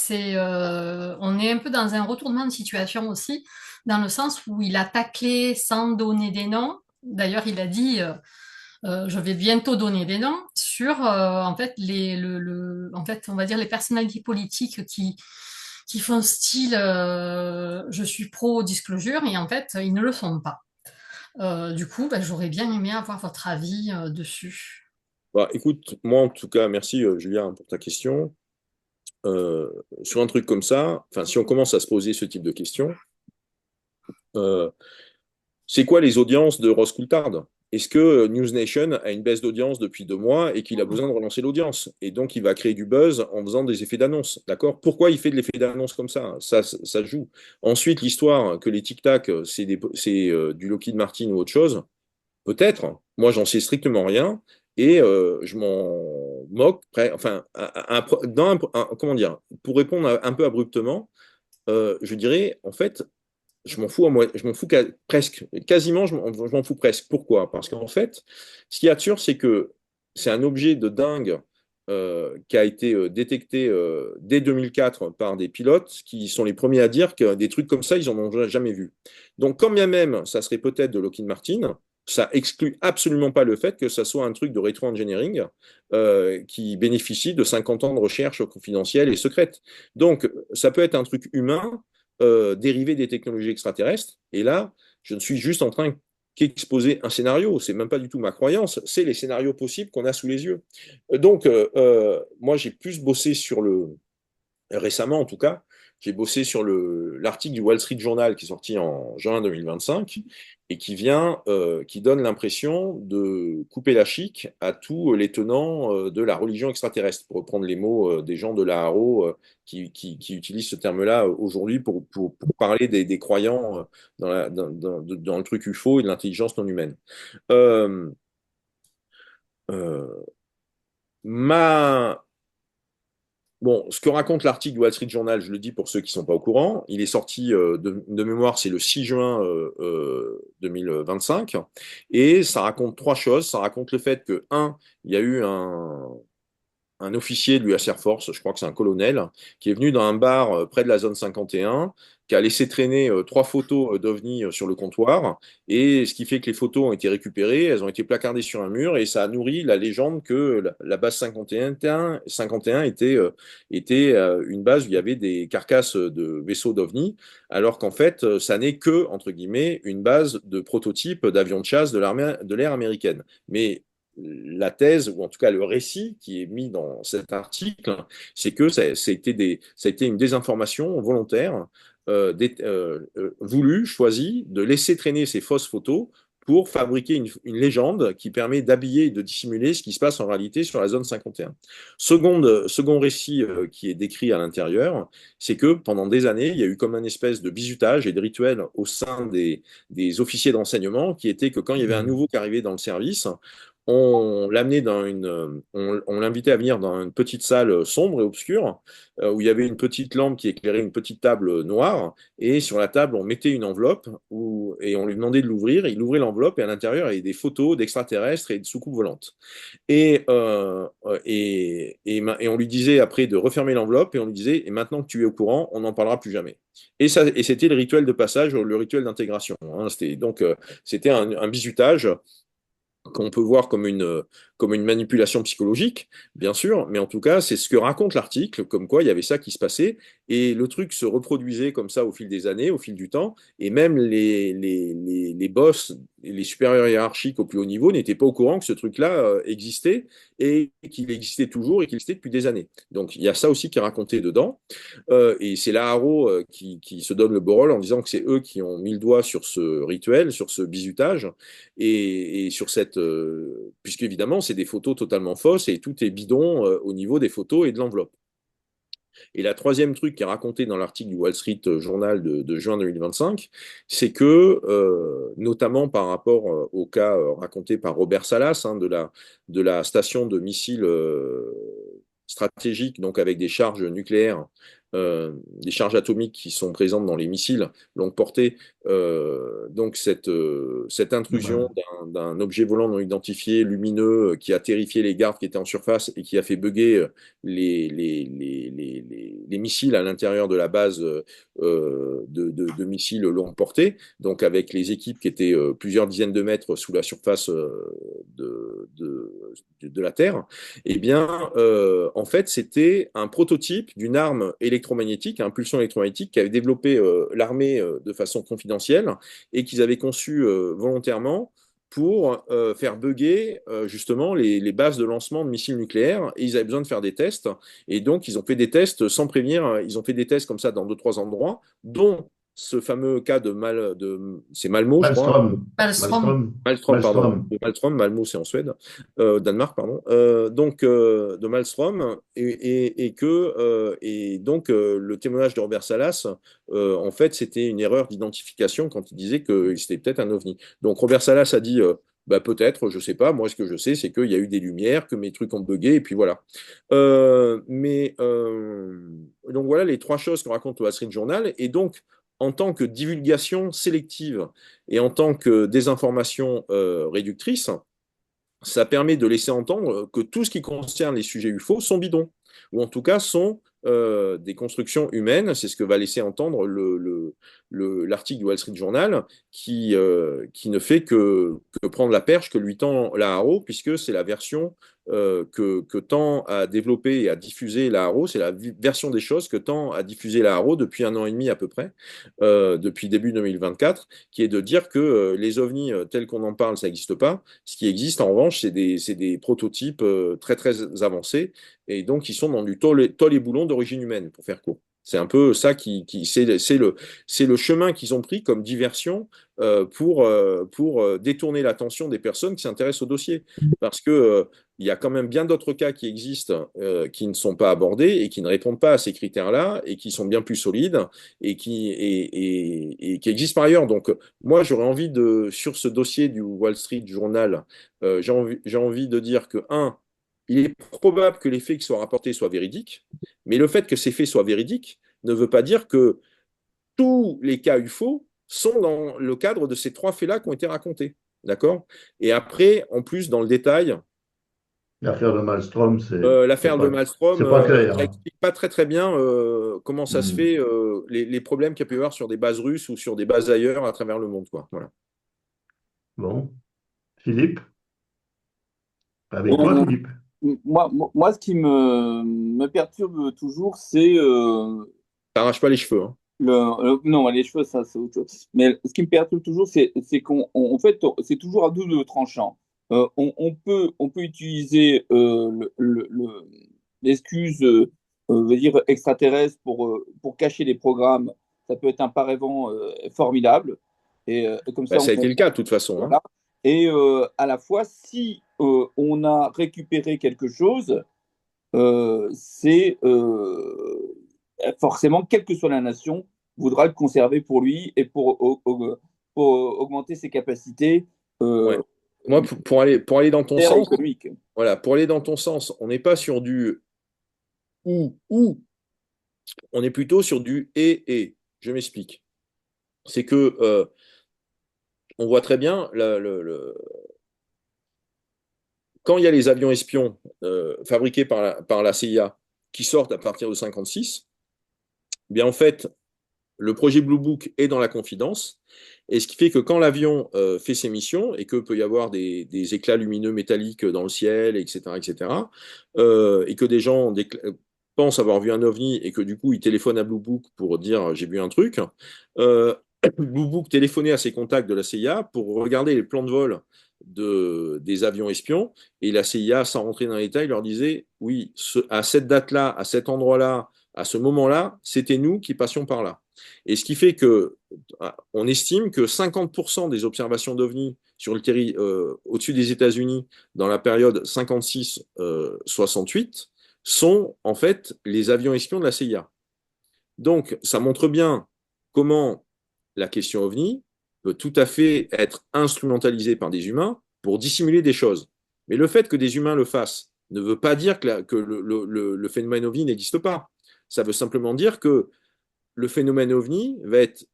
on est un peu dans un retournement de situation aussi, dans le sens où il a taclé sans donner des noms. D'ailleurs, il a dit, je vais bientôt donner des noms sur en fait en fait, on va dire les personnalités politiques qui font style, je suis pro disclosure, et en fait, ils ne le sont pas. Du coup, bah, j'aurais bien aimé avoir votre avis dessus. Bah, écoute, moi en tout cas, merci Julien pour ta question. Euh, sur un truc comme ça, enfin, si on commence à se poser ce type de questions, euh, c'est quoi les audiences de Ross Coulthard? est-ce que News Nation a une baisse d'audience depuis 2 mois et qu'il a besoin de relancer l'audience? Et donc, il va créer du buzz en faisant des effets d'annonce. D'accord? Pourquoi il fait de l'effet d'annonce comme ça? Ça joue. Ensuite, l'histoire que les Tic Tac, c'est du Lockheed Martin ou autre chose, peut-être. Moi, j'en sais strictement rien. Et je m'en moque. Enfin, comment dire? Pour répondre un peu abruptement, je dirais, en fait, je m'en fous, je m'en fous presque, quasiment, je m'en fous presque. Pourquoi? Parce qu'en fait, ce qu'il y a de sûr, c'est que c'est un objet de dingue qui a été détecté dès 2004 par des pilotes qui sont les premiers à dire que des trucs comme ça, ils n'en ont jamais vu. Donc, quand bien même, ça serait peut-être de Lockheed Martin, ça exclut absolument pas le fait que ça soit un truc de rétro-engineering qui bénéficie de 50 ans de recherche confidentielle et secrète. Donc, ça peut être un truc humain dérivé des technologies extraterrestres. Et là, je ne suis juste en train qu'exposer un scénario. C'est même pas du tout ma croyance, c'est les scénarios possibles qu'on a sous les yeux. Donc, moi, j'ai plus bossé sur récemment en tout cas, j'ai bossé sur l'article du Wall Street Journal qui est sorti en juin 2025 et qui donne l'impression de couper la chic à tous les tenants de la religion extraterrestre, pour reprendre les mots des gens de la Haro qui utilisent ce terme-là aujourd'hui pour parler des croyants dans le truc UFO et de l'intelligence non humaine. Euh, euh, ma Bon, ce que raconte l'article du Wall Street Journal, je le dis pour ceux qui ne sont pas au courant, il est sorti de mémoire, c'est le 6 juin 2025, et ça raconte 3 choses. Ça raconte le fait que, il y a eu un officier de l'US Air Force, je crois que c'est un colonel, qui est venu dans un bar près de la zone 51, qui a laissé traîner 3 photos d'OVNI sur le comptoir, et ce qui fait que les photos ont été récupérées, elles ont été placardées sur un mur, et ça a nourri la légende que la base 51 était une base où il y avait des carcasses de vaisseaux d'OVNI, alors qu'en fait, ça n'est que, entre guillemets, une base de prototypes d'avions de chasse de l'ère américaine. Mais la thèse, ou en tout cas le récit qui est mis dans cet article, c'est que ça a été une désinformation volontaire, voulue, choisie, de laisser traîner ces fausses photos pour fabriquer une légende qui permet d'habiller et de dissimuler ce qui se passe en réalité sur la zone 51. Second récit qui est décrit à l'intérieur, c'est que pendant des années, il y a eu comme un espèce de bizutage et de rituel au sein des officiers d'enseignement qui était que quand il y avait un nouveau qui arrivait dans le service, on l'invitait à venir dans une petite salle sombre et obscure où il y avait une petite lampe qui éclairait une petite table noire et sur la table on mettait une enveloppe et on lui demandait de l'ouvrir. Il ouvrait l'enveloppe et à l'intérieur il y avait des photos d'extraterrestres et de soucoupes volantes. Et on lui disait après de refermer l'enveloppe et on lui disait et maintenant que tu es au courant, on n'en parlera plus jamais. Et c'était le rituel de passage, le rituel d'intégration. Hein. C'était un bizutage qu'on peut voir comme une manipulation psychologique, bien sûr, mais en tout cas, c'est ce que raconte l'article, comme quoi il y avait ça qui se passait, et le truc se reproduisait comme ça au fil des années, au fil du temps, et même les boss, les supérieurs hiérarchiques au plus haut niveau n'étaient pas au courant que ce truc-là existait, et qu'il existait toujours, et qu'il existait depuis des années. Donc il y a ça aussi qui est raconté dedans, et c'est la Haro qui se donne le beau rôle en disant que c'est eux qui ont mis le doigt sur ce rituel, sur ce bizutage, et sur puisque évidemment c'est des photos totalement fausses et tout est bidon au niveau des photos et de l'enveloppe. Et la troisième truc qui est raconté dans l'article du Wall Street Journal de juin 2025, c'est que, notamment par rapport au cas raconté par Robert Salas, hein, de la station de missiles stratégiques, donc avec des charges nucléaires, des charges atomiques qui sont présentes dans les missiles longue portée, donc cette intrusion d'un objet volant non identifié, lumineux, qui a terrifié les gardes qui étaient en surface et qui a fait bugger les missiles à l'intérieur de la base de missiles longue portée, donc avec les équipes qui étaient plusieurs dizaines de mètres sous la surface de la Terre, eh bien, en fait, c'était un prototype d'une arme électromagnétique, à impulsion électromagnétique, qu'avait développé l'armée de façon confidentielle et qu'ils avaient conçu volontairement pour faire bugger justement les bases de lancement de missiles nucléaires. Et ils avaient besoin de faire des tests. Et donc, ils ont fait des tests sans prévenir. Ils ont fait des tests comme ça dans 2, 3 endroits, dont ce fameux cas c'est Malmo, je crois. Malmström. Maelstrom. Malmström. Malmström, pardon. Malmström. De Malmström, Malmo, c'est en Suède, Danemark, pardon. De Malmström, et donc le témoignage de Robert Salas, en fait, c'était une erreur d'identification quand il disait que c'était peut-être un ovni. Donc Robert Salas a dit, bah, peut-être, je sais pas. Moi, ce que je sais, c'est qu'il y a eu des lumières, que mes trucs ont bugué, et puis voilà. Donc voilà les trois choses qu'on raconte au Wall Street Journal, et donc en tant que divulgation sélective et en tant que désinformation réductrice, ça permet de laisser entendre que tout ce qui concerne les sujets UFO sont bidons, ou en tout cas sont des constructions humaines. C'est ce que va laisser entendre l'article du Wall Street Journal, qui ne fait que prendre la perche que lui tend la Haro, puisque c'est la version que tend à développer et à diffuser la Haro, c'est la version des choses que tend à diffuser la Haro depuis 1 an et demi à peu près, depuis début 2024, qui est de dire que les ovnis tels qu'on en parle, ça n'existe pas. Ce qui existe, en revanche, c'est des prototypes très, très avancés, et donc ils sont dans du tôle et boulon d'origine humaine, pour faire court. C'est un peu ça c'est le chemin qu'ils ont pris comme diversion pour détourner l'attention des personnes qui s'intéressent au dossier. Parce que il y a quand même bien d'autres cas qui existent, qui ne sont pas abordés et qui ne répondent pas à ces critères-là et qui sont bien plus solides et qui existent par ailleurs. Donc, moi, j'aurais envie sur ce dossier du Wall Street Journal, j'ai envie de dire que, il est probable que les faits qui soient rapportés soient véridiques, mais le fait que ces faits soient véridiques ne veut pas dire que tous les cas UFO sont dans le cadre de ces trois faits-là qui ont été racontés. D'accord? Et après, en plus, dans le détail, L'affaire de Malmström, l'affaire de Malmström c'est pas clair, hein. n'explique pas très très bien comment ça se fait, les problèmes qu'il y a pu y avoir sur des bases russes ou sur des bases ailleurs à travers le monde, quoi. Voilà. Bon. Philippe? Avec toi, Philippe? Moi, ce qui me perturbe toujours, c'est T'arraches pas les cheveux, hein. non, les cheveux, ça, c'est autre chose. Mais ce qui me perturbe toujours, c'est en fait, c'est toujours à double tranchant. On peut utiliser l'excuse, on va dire, extraterrestre pour cacher les programmes. Ça peut être un paravent formidable. Et comme ça, Bah, ça a été le cas, de toute façon, hein. voilà. Et à la fois, si on a récupéré quelque chose, c'est forcément, quelle que soit la nation, voudra le conserver pour lui et pour augmenter ses capacités Ouais. Moi, pour aller dans ton sens, économiques. voilà, pour aller dans ton sens, on n'est pas sur du ou, on est plutôt sur du et. Je m'explique. C'est que on voit très bien quand il y a les avions espions fabriqués par la CIA qui sortent à partir de 56, eh bien en fait, le projet Blue Book est dans la confidence, et ce qui fait que quand l'avion fait ses missions et que peut y avoir des éclats lumineux métalliques dans le ciel, etc., etc., et que des gens pensent avoir vu un ovni et que du coup ils téléphonent à Blue Book pour dire j'ai vu un truc, euh, Blue Book téléphonait à ses contacts de la CIA pour regarder les plans de vol des avions espions, et la CIA, sans rentrer dans les détails, leur disait oui, à cette date-là, à cet endroit-là, à ce moment-là, c'était nous qui passions par là. Et ce qui fait que on estime que 50% des observations d'OVNI sur le au-dessus des États-Unis dans la période 56-68 sont en fait les avions espions de la CIA. Donc, ça montre bien comment la question OVNI peut tout à fait être instrumentalisée par des humains pour dissimuler des choses. Mais le fait que des humains le fassent ne veut pas dire que le phénomène OVNI n'existe pas. Ça veut simplement dire que le phénomène OVNI va être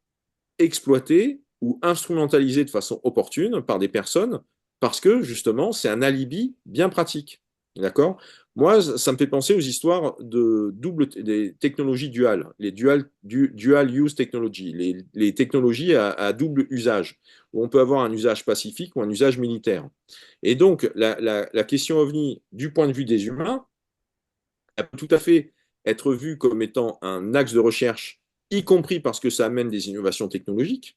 exploité ou instrumentalisé de façon opportune par des personnes parce que justement c'est un alibi bien pratique. D'accord? Moi, ça me fait penser aux histoires des technologies duales, les dual use technology, les technologies à double usage, où on peut avoir un usage pacifique ou un usage militaire. Et donc, la question OVNI, du point de vue des humains, elle peut tout à fait être vue comme étant un axe de recherche, y compris parce que ça amène des innovations technologiques,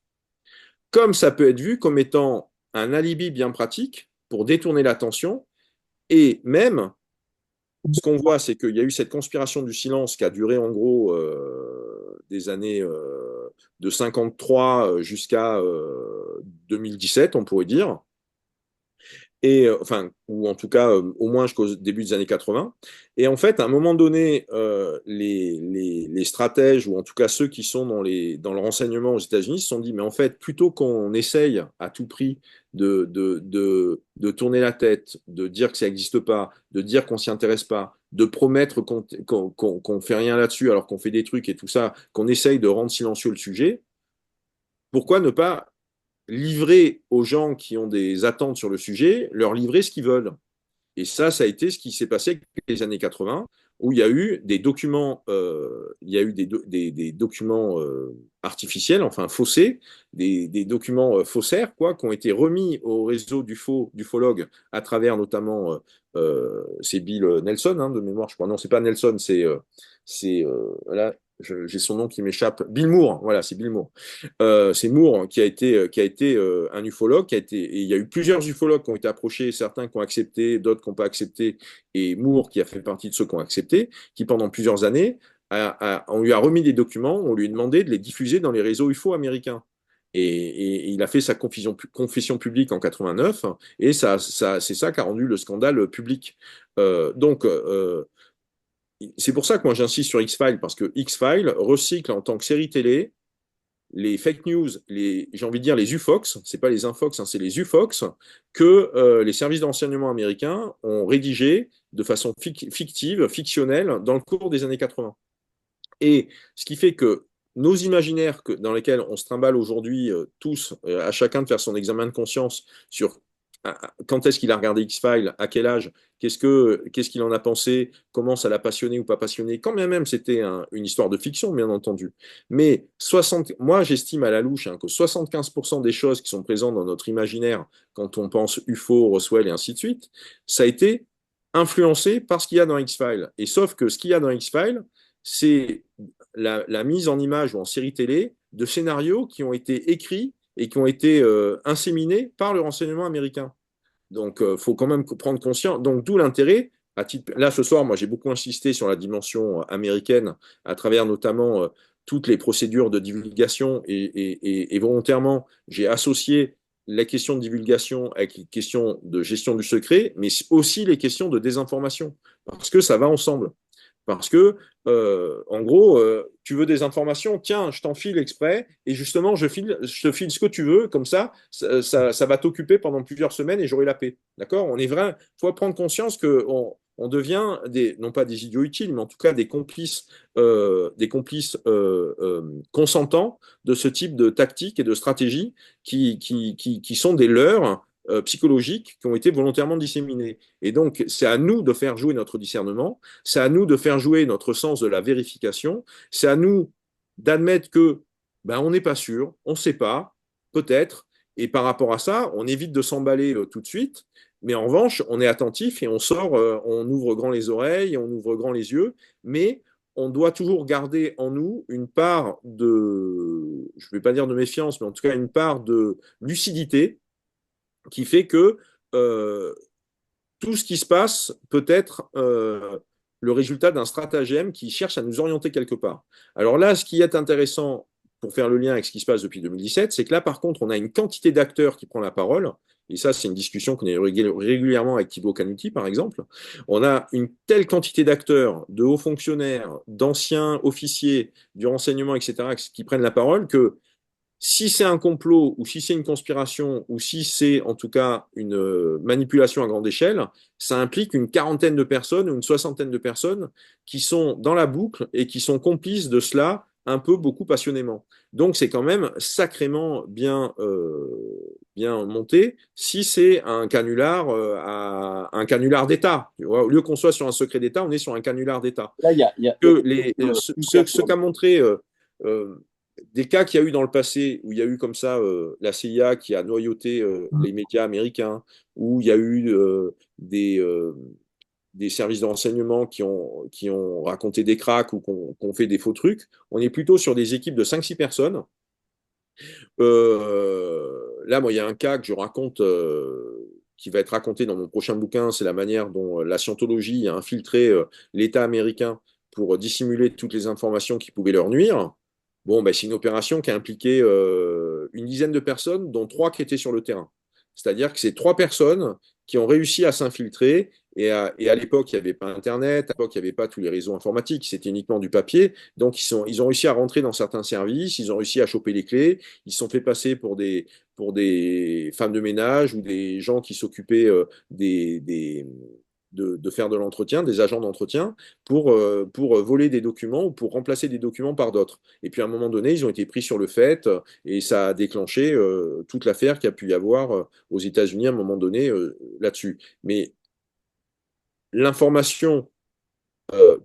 comme ça peut être vu comme étant un alibi bien pratique pour détourner l'attention. Et même, ce qu'on voit, c'est qu'il y a eu cette conspiration du silence qui a duré en gros des années de 53 jusqu'à 2017, on pourrait dire. Et enfin, ou en tout cas au moins jusqu'au début des années 80. Et en fait, à un moment donné, les stratèges, ou en tout cas ceux qui sont dans le renseignement aux États-Unis, se sont dit, mais en fait, plutôt qu'on essaye à tout prix de tourner la tête, de dire que ça n'existe pas, de dire qu'on s'y intéresse pas, de promettre qu'on fait rien là-dessus alors qu'on fait des trucs et tout ça, qu'on essaye de rendre silencieux le sujet, pourquoi ne pas livrer aux gens qui ont des attentes sur le sujet, leur livrer ce qu'ils veulent. Et ça a été ce qui s'est passé avec les années 80, où il y a eu des documents, il y a eu des documents artificiels, enfin faussés, des documents faussaires, quoi, qui ont été remis au réseau d'ufologues à travers notamment, c'est Bill Nelson, hein, de mémoire, je crois. Non, c'est pas Nelson, là, j'ai son nom qui m'échappe. Bill Moore, voilà, c'est Bill Moore. C'est Moore qui a été un ufologue, et il y a eu plusieurs ufologues qui ont été approchés, certains qui ont accepté, d'autres qui n'ont pas accepté, et Moore qui a fait partie de ceux qui ont accepté, qui pendant plusieurs années, on lui a remis des documents, on lui a demandé de les diffuser dans les réseaux UFO américains. Et il a fait sa confession publique en 89, et c'est ça qui a rendu le scandale public. C'est pour ça que moi j'insiste sur X-Files, parce que X-Files recycle en tant que série télé les fake news, j'ai envie de dire les UFOX, c'est pas les Infox, hein, c'est les UFOX, que les services de renseignement américains ont rédigé de façon fictive, fictionnelle, dans le cours des années 80. Et ce qui fait que nos imaginaires dans lesquels on se trimballe aujourd'hui tous, à chacun de faire son examen de conscience sur quand est-ce qu'il a regardé X-Files, à quel âge, qu'est-ce qu'il en a pensé, comment ça l'a passionné ou pas passionné, quand bien même c'était une histoire de fiction, bien entendu. Mais moi, j'estime à la louche que 75% des choses qui sont présentes dans notre imaginaire quand on pense UFO, Roswell et ainsi de suite, ça a été influencé par ce qu'il y a dans X-Files. Et sauf que ce qu'il y a dans X-Files, c'est la mise en image ou en série télé de scénarios qui ont été écrits et qui ont été inséminés par le renseignement américain. Donc, il faut quand même prendre conscience. Donc, d'où l'intérêt. Là, ce soir, moi, j'ai beaucoup insisté sur la dimension américaine à travers notamment toutes les procédures de divulgation et volontairement, j'ai associé la question de divulgation avec les questions de gestion du secret, mais aussi les questions de désinformation, parce que ça va ensemble. Parce que, en gros, tu veux des informations, tiens, je t'en file exprès, et justement, je te file ce que tu veux, comme ça va t'occuper pendant plusieurs semaines et j'aurai la paix. D'accord? On est vrai, il faut prendre conscience qu'on devient non pas des idiots utiles, mais en tout cas des complices consentants de ce type de tactiques et de stratégies qui sont des leurs psychologiques qui ont été volontairement disséminées. Et donc, c'est à nous de faire jouer notre discernement, c'est à nous de faire jouer notre sens de la vérification, c'est à nous d'admettre que on n'est pas sûr, on ne sait pas, peut-être, et par rapport à ça, on évite de s'emballer tout de suite, mais en revanche, on est attentif et on sort, on ouvre grand les oreilles, on ouvre grand les yeux, mais on doit toujours garder en nous une part je ne vais pas dire de méfiance, mais en tout cas une part de lucidité qui fait que tout ce qui se passe peut être le résultat d'un stratagème qui cherche à nous orienter quelque part. Alors là, ce qui est intéressant pour faire le lien avec ce qui se passe depuis 2017, c'est que là, par contre, on a une quantité d'acteurs qui prend la parole, et ça, c'est une discussion qu'on a régulièrement avec Thibaut Canuti, par exemple. On a une telle quantité d'acteurs, de hauts fonctionnaires, d'anciens officiers du renseignement, etc., qui prennent la parole, que si c'est un complot ou si c'est une conspiration ou si c'est en tout cas une manipulation à grande échelle, ça implique une quarantaine de personnes ou une soixantaine de personnes qui sont dans la boucle et qui sont complices de cela un peu beaucoup passionnément. Donc c'est quand même sacrément bien monté si c'est un canular d'État. Au lieu qu'on soit sur un secret d'État, on est sur un canular d'État. Là, Ce qu'a montré des cas qu'il y a eu dans le passé, où il y a eu comme ça la CIA qui a noyauté les médias américains, où il y a eu des services de renseignement qui ont raconté des cracks ou qui ont fait des faux trucs. On est plutôt sur des équipes de 5-6 personnes. Là, moi, il y a un cas que je raconte, qui va être raconté dans mon prochain bouquin, c'est la manière dont la scientologie a infiltré l'État américain pour dissimuler toutes les informations qui pouvaient leur nuire. Bon, ben, c'est une opération qui a impliqué une dizaine de personnes, dont 3 qui étaient sur le terrain. C'est-à-dire que c'est 3 personnes qui ont réussi à s'infiltrer. Et à l'époque, il n'y avait pas Internet, à l'époque, il n'y avait pas tous les réseaux informatiques, c'était uniquement du papier. Donc, ils ont réussi à rentrer dans certains services, ils ont réussi à choper les clés, ils se sont fait passer pour des femmes de ménage ou des gens qui s'occupaient de faire de l'entretien, des agents d'entretien, pour voler des documents ou pour remplacer des documents par d'autres. Et puis à un moment donné, ils ont été pris sur le fait et ça a déclenché toute l'affaire qu'il y a pu y avoir aux États-Unis à un moment donné là-dessus. Mais l'information,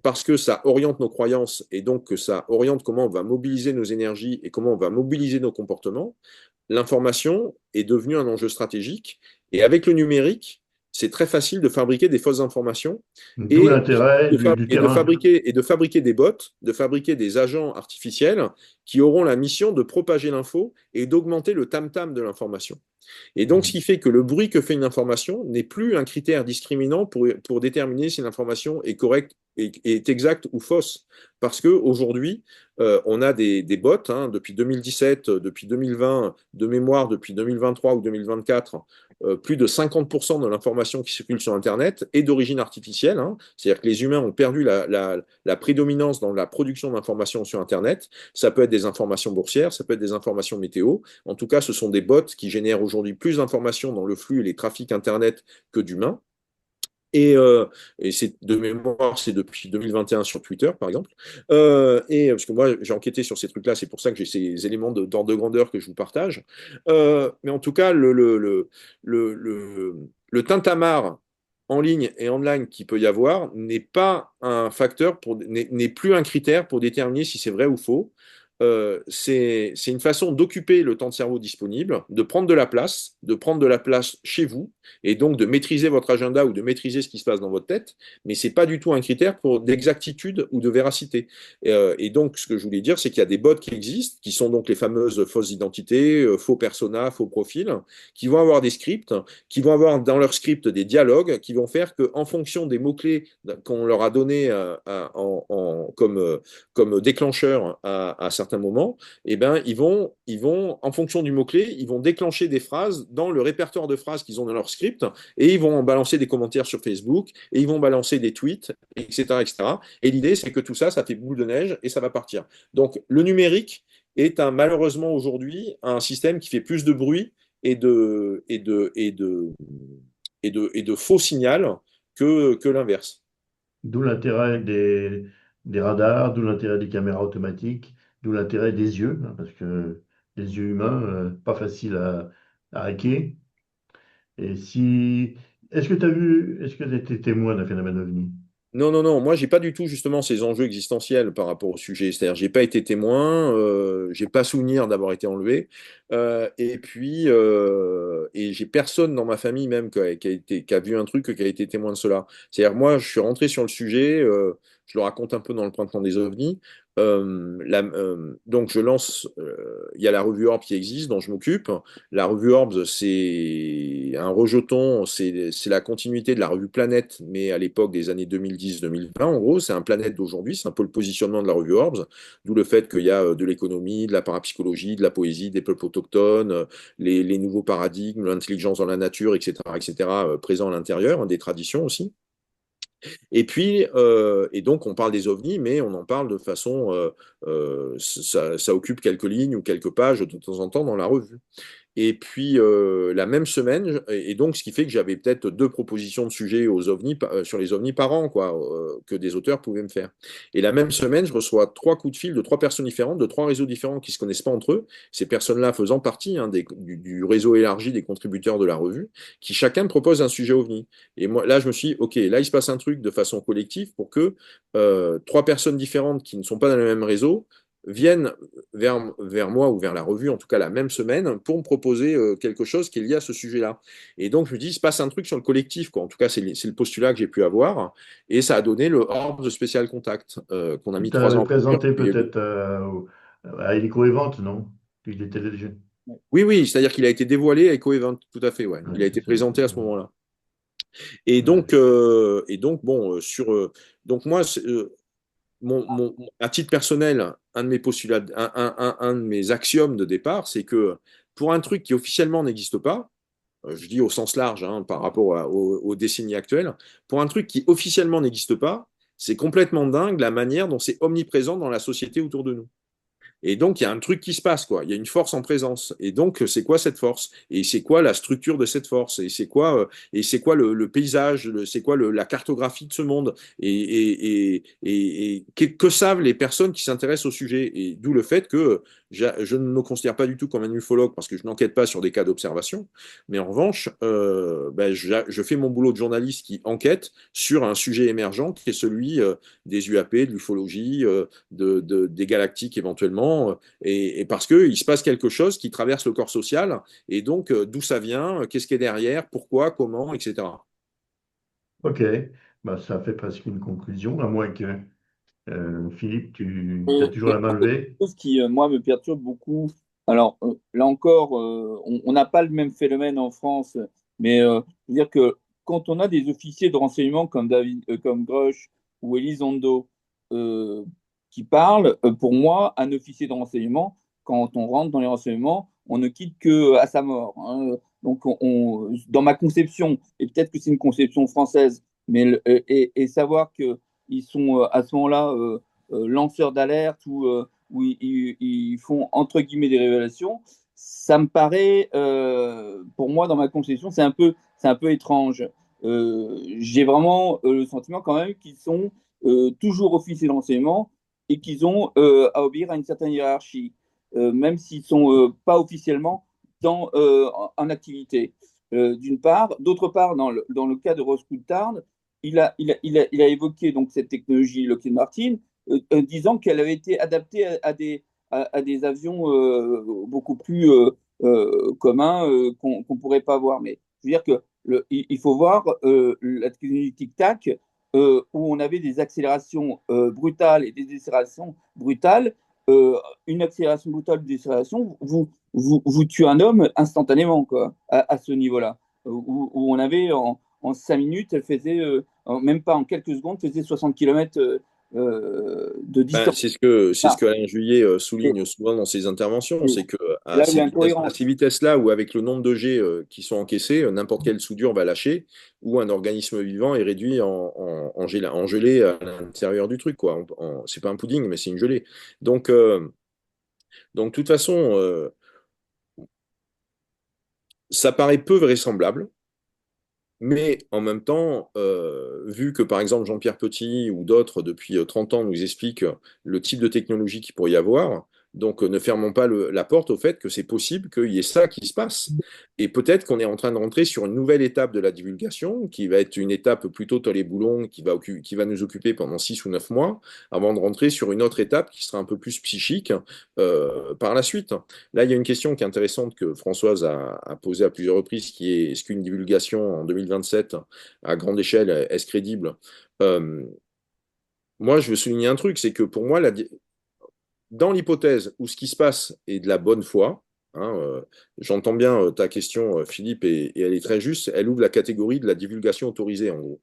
parce que ça oriente nos croyances et donc que ça oriente comment on va mobiliser nos énergies et comment on va mobiliser nos comportements, l'information est devenue un enjeu stratégique. Et avec le numérique, c'est très facile de fabriquer des fausses informations D'où et l'intérêt du terrain. de fabriquer des bots, de fabriquer des agents artificiels qui auront la mission de propager l'info et d'augmenter le tam-tam de l'information. Et donc, ce qui fait que le bruit que fait une information n'est plus un critère discriminant pour déterminer si l'information est correcte, est exacte ou fausse. Parce qu'aujourd'hui, on a des bots, hein, depuis 2017, depuis 2020, de mémoire, depuis 2023 ou 2024, plus de 50% de l'information qui circule sur Internet est d'origine artificielle. Hein. C'est-à-dire que les humains ont perdu la prédominance dans la production d'informations sur Internet. Ça peut être des informations boursières, ça peut être des informations météo. En tout cas, ce sont des bots qui génèrent aujourd'hui plus d'informations dans le flux et les trafics Internet que d'humains. Et c'est de mémoire, c'est depuis 2021 sur Twitter, par exemple. Et parce que moi, j'ai enquêté sur ces trucs-là, c'est pour ça que j'ai ces éléments d'ordre de grandeur que je vous partage. Mais en tout cas, le tintamarre en ligne et online qu'il peut y avoir n'est pas un facteur n'est plus un critère pour déterminer si c'est vrai ou faux. C'est une façon d'occuper le temps de cerveau disponible, de prendre de la place chez vous, et donc de maîtriser votre agenda ou de maîtriser ce qui se passe dans votre tête, mais c'est pas du tout un critère pour d'exactitude ou de véracité. Et donc, ce que je voulais dire, c'est qu'il y a des bots qui existent, qui sont donc les fameuses fausses identités, faux personas, faux profils, qui vont avoir des scripts, qui vont avoir dans leur script des dialogues, qui vont faire qu'en fonction des mots-clés qu'on leur a donnés comme déclencheur à certains moments, eh ben, ils vont, en fonction du mot-clé, ils vont déclencher des phrases dans le répertoire de phrases qu'ils ont dans leur script et ils vont balancer des commentaires sur Facebook et ils vont balancer des tweets, etc., etc. Et l'idée, c'est que tout ça, ça fait boule de neige et ça va partir. Donc, le numérique est malheureusement aujourd'hui un système qui fait plus de bruit et de faux signal que l'inverse. D'où l'intérêt des radars, d'où l'intérêt des caméras automatiques, d'où l'intérêt des yeux, hein, parce que les yeux humains, pas facile à hacker. Et si, est-ce que tu as été témoin d'un phénomène ovni? Non, non, non, moi j'ai pas du tout justement ces enjeux existentiels par rapport au sujet. C'est-à-dire, j'ai pas été témoin, j'ai pas souvenir d'avoir été enlevé, et puis et j'ai personne dans ma famille même qui a vu un truc, qui a été témoin de cela. C'est-à-dire, moi je suis rentré sur le sujet, je le raconte un peu dans le printemps des ovnis. Donc je lance, il y a la revue Orb qui existe, dont je m'occupe. La revue Orbs, c'est un rejeton, c'est la continuité de la revue Planète, mais à l'époque des années 2010-2020, en gros, c'est un Planète d'aujourd'hui, c'est un peu le positionnement de la revue Orbs, d'où le fait qu'il y a de l'économie, de la parapsychologie, de la poésie, des peuples autochtones, les nouveaux paradigmes, l'intelligence dans la nature, etc., etc., présents à l'intérieur, hein, des traditions aussi. Et puis, et donc, on parle des ovnis, mais on en parle de façon, ça occupe quelques lignes ou quelques pages de temps en temps dans la revue. Et puis, la même semaine, et donc ce qui fait que j'avais peut-être 2 propositions de sujets aux ovnis, sur les ovnis par an, quoi, que des auteurs pouvaient me faire. Et la même semaine, je reçois 3 coups de fil de 3 personnes différentes, de 3 réseaux différents qui ne se connaissent pas entre eux, ces personnes-là faisant partie, hein, du réseau élargi des contributeurs de la revue, qui chacun me propose un sujet ovni. Et moi, là, je me suis dit, OK, là, il se passe un truc de façon collective pour que 3 personnes différentes qui ne sont pas dans le même réseau viennent vers moi ou vers la revue, en tout cas la même semaine, pour me proposer quelque chose qui est lié à ce sujet-là. Et donc, je me dis, il se passe un truc sur le collectif, quoi. En tout cas, c'est le postulat que j'ai pu avoir. Et ça a donné le Orbe de Spécial Contact, qu'on a Tu mis 3 ans t'avais à produire. présenté peut-être à Helico Event, non? Il était déjà. Oui, oui, c'est-à-dire qu'il a été dévoilé à EcoEvent, tout à fait, ouais. Ouais, Il a c'est été ça. présenté à ce moment-là. Et Ouais. donc, bon, donc moi, à titre personnel, un de mes postulats, un de mes axiomes de départ, c'est que pour un truc qui officiellement n'existe pas, je dis au sens large hein, par rapport aux décennies actuelles, pour un truc qui officiellement n'existe pas, c'est complètement dingue la manière dont c'est omniprésent dans la société autour de nous. Et donc, il y a un truc qui se passe, quoi. Il y a une force en présence. Et donc, c'est quoi cette force? Et c'est quoi la structure de cette force? Et c'est quoi le paysage? C'est quoi la cartographie de ce monde? Que savent les personnes qui s'intéressent au sujet? Et d'où le fait que je ne me considère pas du tout comme un ufologue parce que je n'enquête pas sur des cas d'observation. Mais en revanche, ben, je fais mon boulot de journaliste qui enquête sur un sujet émergent qui est celui des UAP, de l'ufologie, des galactiques éventuellement, et parce qu'il se passe quelque chose qui traverse le corps social, et donc d'où ça vient, qu'est-ce qui est derrière, pourquoi, comment, etc. Ok, bah, ça fait presque une conclusion, à moins que Philippe, tu as toujours Il y a la main quelque levée. chose qui, moi, me perturbe beaucoup. Alors, là encore, on n'a pas le même phénomène en France, mais je veux dire que quand on a des officiers de renseignement comme comme Grush ou Elizondo euh, qui parlent, pour moi, un officier de renseignement, quand on rentre dans les renseignements, on ne quitte que à sa mort, hein. Donc, dans ma conception, et peut-être que c'est une conception française, mais et savoir qu'ils sont à ce moment-là lanceurs d'alerte où ils font entre guillemets des révélations, ça me paraît, pour moi, dans ma conception, c'est un peu étrange. J'ai vraiment le sentiment quand même qu'ils sont toujours officiers de renseignement et qu'ils ont à obéir à une certaine hiérarchie, même s'ils ne sont pas officiellement en activité. D'une part. D'autre part, dans le cas de Roscoe Tarn, il a évoqué donc cette technologie Lockheed Martin, disant qu'elle avait été adaptée à des avions beaucoup plus communs qu'on ne pourrait pas voir. Mais je veux dire que il faut voir la technologie Tic-Tac où on avait des accélérations brutales et des décélérations brutales. Une accélération brutale, une décélération, vous tuez un homme instantanément quoi, à ce niveau-là. Où on avait en 5 minutes, elle faisait même pas en quelques secondes, faisait 60 km de Ben, distance. c'est ce Ah, que Alain Juillet et, souligne souvent dans ses interventions, et c'est que là où il y a à incohérence. ces vitesses-là, ou avec le nombre de jets qui sont encaissés, n'importe quelle soudure va lâcher, ou un organisme vivant est réduit en gelée à l'intérieur du truc, quoi. C'est pas un pudding, mais c'est une gelée. Donc, de toute façon, ça paraît peu vraisemblable. Mais en même temps, vu que par exemple Jean-Pierre Petit ou d'autres depuis 30 ans nous expliquent le type de technologie qu'il pourrait y avoir, donc ne fermons pas la porte au fait que c'est possible qu'il y ait ça qui se passe. Et peut-être qu'on est en train de rentrer sur une nouvelle étape de la divulgation, qui va être une étape plutôt tolé-boulon, qui va nous occuper pendant 6 ou 9 mois, avant de rentrer sur une autre étape qui sera un peu plus psychique par la suite. Là, il y a une question qui est intéressante que Françoise a posée à plusieurs reprises, qui est-ce qu'une divulgation en 2027 à grande échelle est-ce crédible? Euh, Moi, je veux souligner un truc, c'est que pour moi, dans l'hypothèse où ce qui se passe est de la bonne foi, hein, j'entends bien ta question, Philippe, et elle est très juste, elle ouvre la catégorie de la divulgation autorisée, en gros.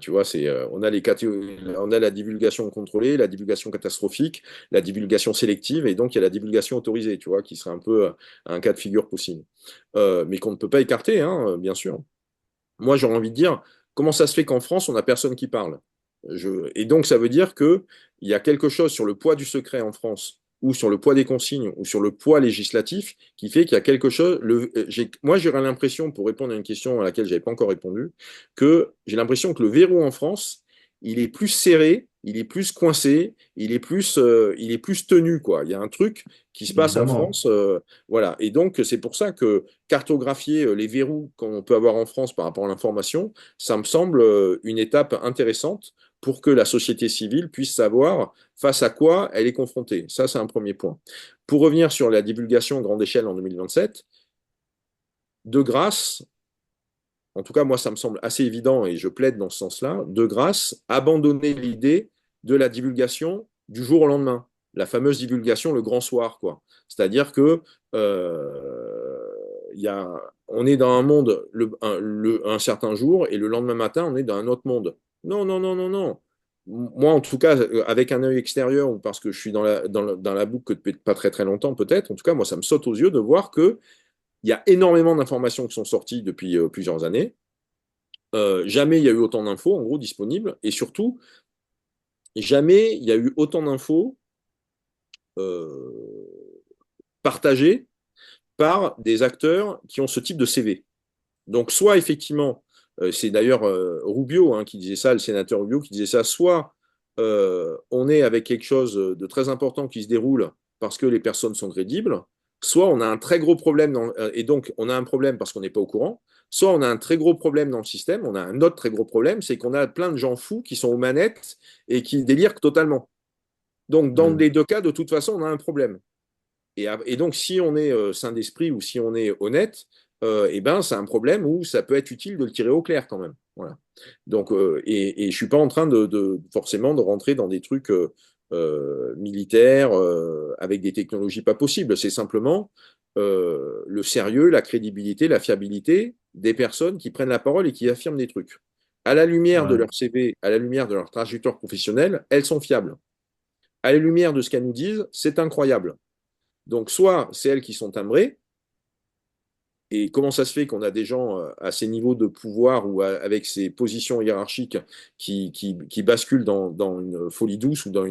Tu vois, on a la divulgation contrôlée, la divulgation catastrophique, la divulgation sélective, et donc il y a la divulgation autorisée, tu vois, qui serait un peu un cas de figure possible. Mais qu'on ne peut pas écarter, hein, bien sûr. Moi, j'aurais envie de dire, comment ça se fait qu'en France, on n'a personne qui parle? Et donc, ça veut dire qu'il y a quelque chose sur le poids du secret en France, ou sur le poids des consignes, ou sur le poids législatif, qui fait qu'il y a quelque chose. Moi, j'aurais l'impression, pour répondre à une question à laquelle je n'avais pas encore répondu, que j'ai l'impression que le verrou en France, il est plus serré, il est plus coincé, il est plus tenu, quoi. Il y a un truc qui se passe en Évidemment. France, voilà. Et donc, c'est pour ça que cartographier les verrous qu'on peut avoir en France par rapport à l'information, ça me semble une étape intéressante pour que la société civile puisse savoir face à quoi elle est confrontée. Ça, c'est un premier point. Pour revenir sur la divulgation grande échelle en 2027, de grâce, en tout cas, moi, ça me semble assez évident et je plaide dans ce sens-là, de grâce, abandonner l'idée de la divulgation du jour au lendemain. La fameuse divulgation le grand soir, quoi. C'est-à-dire que il y a, on est dans un monde un certain jour et le lendemain matin, on est dans un autre monde. Non, non, non, non, non. moi, en tout cas, avec un œil extérieur, ou parce que je suis dans la boucle depuis pas très très longtemps, peut-être, en tout cas, moi, ça me saute aux yeux de voir qu'il y a énormément d'informations qui sont sorties depuis plusieurs années. Jamais il y a eu autant d'infos, en gros, disponibles. Et surtout, jamais il y a eu autant d'infos euh, partagées par des acteurs qui ont ce type de CV. Donc, soit effectivement, c'est d'ailleurs Rubio qui disait ça, le sénateur Rubio qui disait ça, soit on est avec quelque chose de très important qui se déroule parce que les personnes sont crédibles, soit on a un très gros problème, et donc on a un problème parce qu'on n'est pas au courant, soit on a un très gros problème dans le système, on a un autre très gros problème, c'est qu'on a plein de gens fous qui sont aux manettes et qui délirent totalement. Donc, dans les deux cas, de toute façon, on a un problème. Et donc, si on est sain d'esprit ou si on est honnête, eh ben, c'est un problème où ça peut être utile de le tirer au clair quand même. Voilà. Donc, et je ne suis pas en train forcément de rentrer dans des trucs militaires avec des technologies pas possibles. C'est simplement le sérieux, la crédibilité, la fiabilité des personnes qui prennent la parole et qui affirment des trucs. À la lumière de Ouais. leur CV, à la lumière de leur trajectoire professionnelle, elles sont fiables. À la lumière de ce qu'elles nous disent, c'est incroyable. Donc, soit c'est elles qui sont timbrées, et comment ça se fait qu'on a des gens à ces niveaux de pouvoir ou avec ces positions hiérarchiques qui basculent dans une folie douce ou dans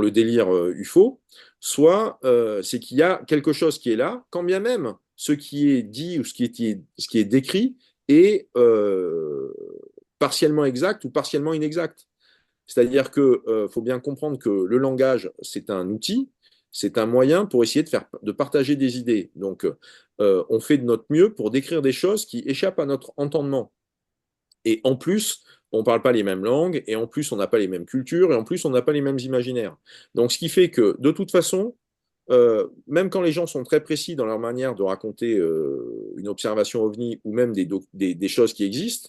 le délire UFO, soit c'est qu'il y a quelque chose qui est là, quand bien même ce qui est dit ou ce qui est décrit est partiellement exact ou partiellement inexact. C'est-à-dire qu'il faut bien comprendre que le langage, c'est un outil, c'est un moyen pour essayer de partager des idées. Donc, on fait de notre mieux pour décrire des choses qui échappent à notre entendement. Et en plus, on ne parle pas les mêmes langues, et en plus, on n'a pas les mêmes cultures, et en plus, on n'a pas les mêmes imaginaires. Donc, ce qui fait que, de toute façon, même quand les gens sont très précis dans leur manière de raconter une observation ovni ou même des choses qui existent,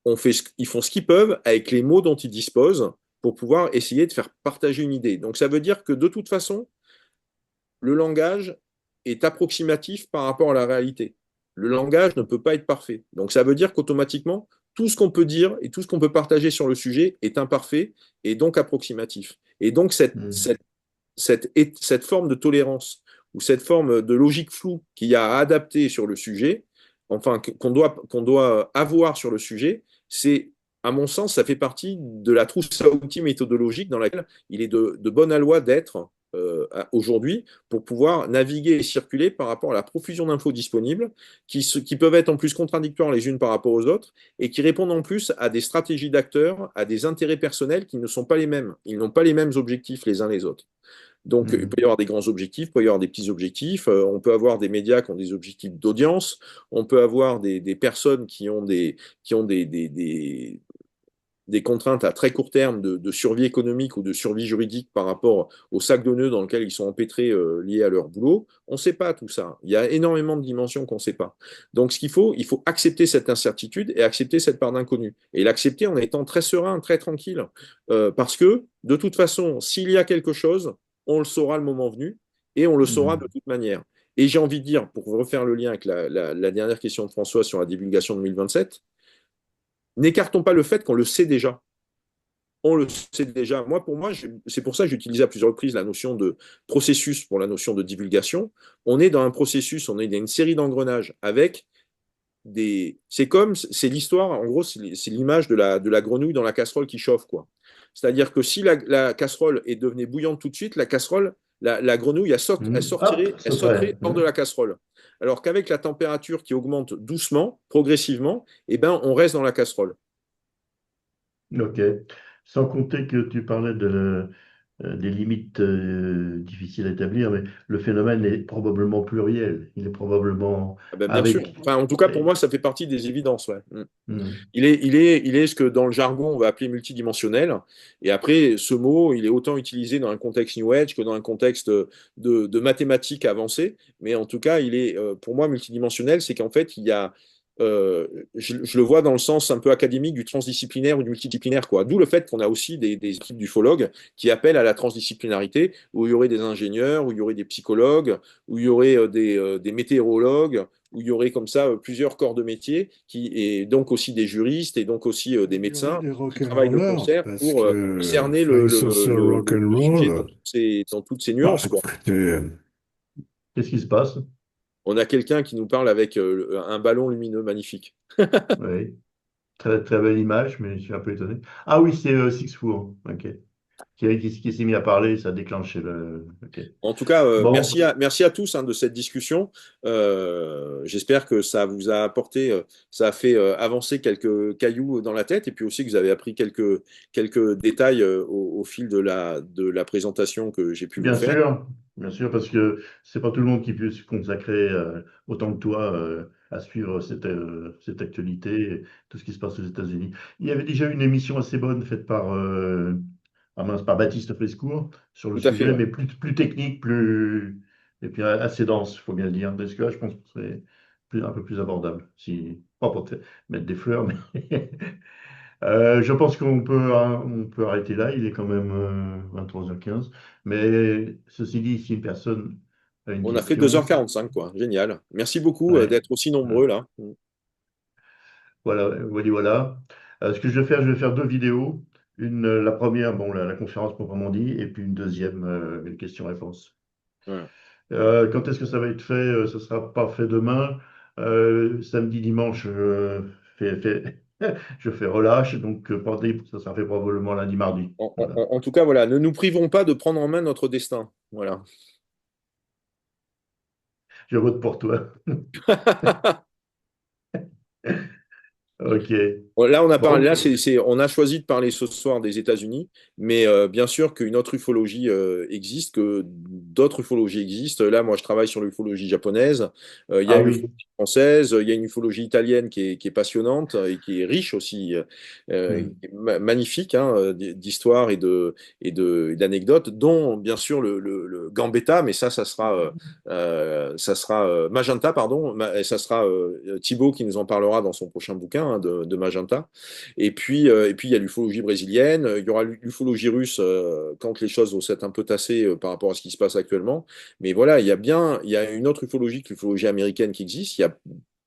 ils font ce qu'ils peuvent avec les mots dont ils disposent pour pouvoir essayer de faire partager une idée. Donc ça veut dire que de toute façon, le langage est approximatif par rapport à la réalité. Le langage ne peut pas être parfait. Donc ça veut dire qu'automatiquement, tout ce qu'on peut dire et tout ce qu'on peut partager sur le sujet est imparfait et donc approximatif. Et donc cette forme de tolérance ou cette forme de logique floue qu'il y a à adapter sur le sujet, enfin qu'on doit avoir sur le sujet, c'est, à mon sens, ça fait partie de la trousse à outils méthodologique dans laquelle il est de bonne loi d'être aujourd'hui pour pouvoir naviguer et circuler par rapport à la profusion d'infos disponibles qui peuvent être en plus contradictoires les unes par rapport aux autres et qui répondent en plus à des stratégies d'acteurs, à des intérêts personnels qui ne sont pas les mêmes. Ils n'ont pas les mêmes objectifs les uns les autres. Donc, il peut y avoir des grands objectifs, il peut y avoir des petits objectifs. On peut avoir des médias qui ont des objectifs d'audience. On peut avoir des personnes qui ont des contraintes à très court terme de survie économique ou de survie juridique par rapport au sac de nœuds dans lequel ils sont empêtrés liés à leur boulot. On ne sait pas tout ça. Il y a énormément de dimensions qu'on ne sait pas. Donc, il faut accepter cette incertitude et accepter cette part d'inconnu. Et l'accepter en étant très serein, très tranquille. Parce que, de toute façon, s'il y a quelque chose, on le saura le moment venu et on le saura de toute manière. Et j'ai envie de dire, pour refaire le lien avec la dernière question de François sur la divulgation 2027, n'écartons pas le fait qu'on le sait déjà. On le sait déjà. Pour moi, c'est pour ça que j'ai utilisé à plusieurs reprises la notion de processus pour la notion de divulgation. On est dans un processus, on est dans une série d'engrenages avec c'est l'histoire, en gros, c'est l'image de la grenouille dans la casserole qui chauffe, quoi. C'est-à-dire que si la casserole est devenue bouillante tout de suite, la grenouille, elle sortirait hors de la casserole. Alors qu'avec la température qui augmente doucement, progressivement, eh ben, on reste dans la casserole. Ok. Sans compter que tu parlais des limites difficiles à établir, mais le phénomène est probablement pluriel. Il est probablement Ah ben, bien sûr. avec. Enfin, en tout cas, pour moi, ça fait partie des évidences. Ouais. Hmm. Il est ce que dans le jargon, on va appeler multidimensionnel. Et après, ce mot, il est autant utilisé dans un contexte New Age que dans un contexte de mathématiques avancées. Mais en tout cas, il est, pour moi, multidimensionnel, c'est qu'en fait, je le vois dans le sens un peu académique du transdisciplinaire ou du multidisciplinaire, quoi. D'où le fait qu'on a aussi des équipes d'ufologues qui appellent à la transdisciplinarité, où il y aurait des ingénieurs, où il y aurait des psychologues, où il y aurait des météorologues, où il y aurait comme ça plusieurs corps de métier, et donc aussi des juristes, et donc aussi des Il y aurait médecins des qui travaillent de rock'n'rollers concert parce pour que, cerner enfin, ils sont sur le sujet rock'n'roll. dans toutes ses Bah, nuances, quoi. écoutez, Qu'est-ce qui se passe? On a quelqu'un qui nous parle avec un ballon lumineux magnifique. Oui, très, très belle image, mais je suis un peu étonné. Ah oui, c'est Six Four. Ok. Qui s'est mis à parler, ça a déclenché le. Ok. En tout cas, Bon, merci à tous hein, de cette discussion. J'espère que ça vous a apporté, ça a fait avancer quelques cailloux dans la tête et puis aussi que vous avez appris quelques détails au fil de la présentation que j'ai pu vous faire. bien sûr, parce que c'est pas tout le monde qui peut se consacrer autant que toi à suivre cette actualité, et tout ce qui se passe aux États-Unis. Il y avait déjà une émission assez bonne faite par Baptiste Frescourt sur le Tout à fait, sujet, ouais. mais plus technique, et puis assez dense, il faut bien le dire. Parce que là, je pense que c'est un peu plus abordable. Si... Pas pour te mettre des fleurs, mais je pense on peut arrêter là. Il est quand même 23h15. Mais ceci dit, si une personne a une On a fait deux heures question, quarante-cinq, quoi. Génial. Merci beaucoup ouais, d'être aussi nombreux voilà, là. voilà, voilà. Voilà. Ce que je vais faire deux vidéos. La première, bon, la conférence proprement dit, et puis une deuxième, une question-réponse. Voilà. Quand est-ce que ça va être fait? Ce sera pas fait demain. Samedi, dimanche, je fais relâche. Donc, ça sera fait probablement lundi, mardi. Voilà. En tout cas, voilà, ne nous privons pas de prendre en main notre destin. Voilà. Je vote pour toi. Ok. Bon, là, on a parlé, là, Bon, on a choisi de parler ce soir des États-Unis, mais bien sûr qu'une autre ufologie existe, que d'autres ufologies existent. Là, moi, je travaille sur l'ufologie japonaise. Il y a ah une oui. ufologie française, il y a une ufologie italienne qui est passionnante et qui est riche aussi, Hmm. qui est magnifique hein, d'histoires et d'anecdotes, dont bien sûr le Gambetta, mais ça sera Magenta, pardon, et ça sera Thibaut qui nous en parlera dans son prochain bouquin hein, de Magenta. Et puis il y a l'ufologie brésilienne, il y aura l'ufologie russe quand les choses vont s'être un peu tassées par rapport à ce qui se passe actuellement. Mais voilà, il y a une autre ufologie que l'ufologie américaine qui existe. Il y a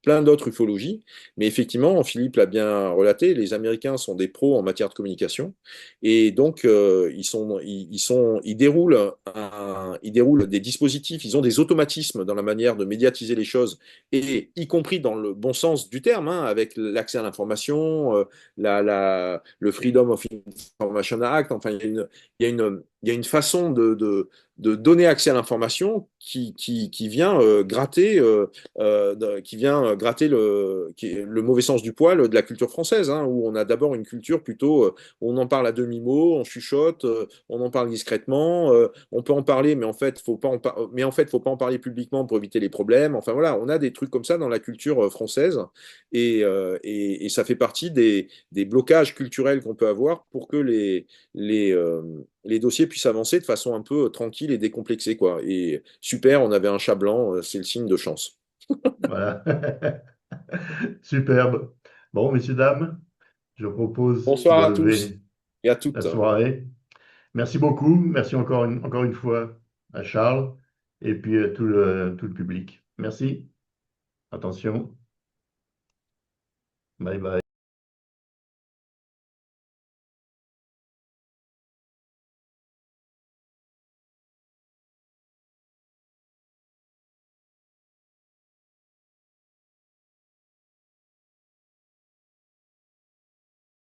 plein d'autres ufologies, mais effectivement, Philippe l'a bien relaté, les Américains sont des pros en matière de communication, et donc ils déroulent des dispositifs, ils ont des automatismes dans la manière de médiatiser les choses, et y compris dans le bon sens du terme, hein, avec l'accès à l'information, le Freedom of Information Act, enfin, il y a une façon de donner accès à l'information qui vient qui vient gratter le mauvais sens du poil de la culture française, hein, où on a d'abord une culture plutôt où on en parle à demi-mot, on chuchote, on en parle discrètement, on peut en parler, mais en fait, faut pas en parler publiquement pour éviter les problèmes. Enfin voilà, on a des trucs comme ça dans la culture française, et ça fait partie des blocages culturels qu'on peut avoir pour que les dossiers puissent avancer de façon un peu tranquille et décomplexée, quoi. Et super, on avait un chat blanc, c'est le signe de chance. Voilà. Superbe. Bon, messieurs, dames, je propose de Bonsoir à tous lever et à la toutes. soirée. Merci beaucoup. Merci encore une fois à Charles et puis à tout le public. Merci. Attention. Bye bye.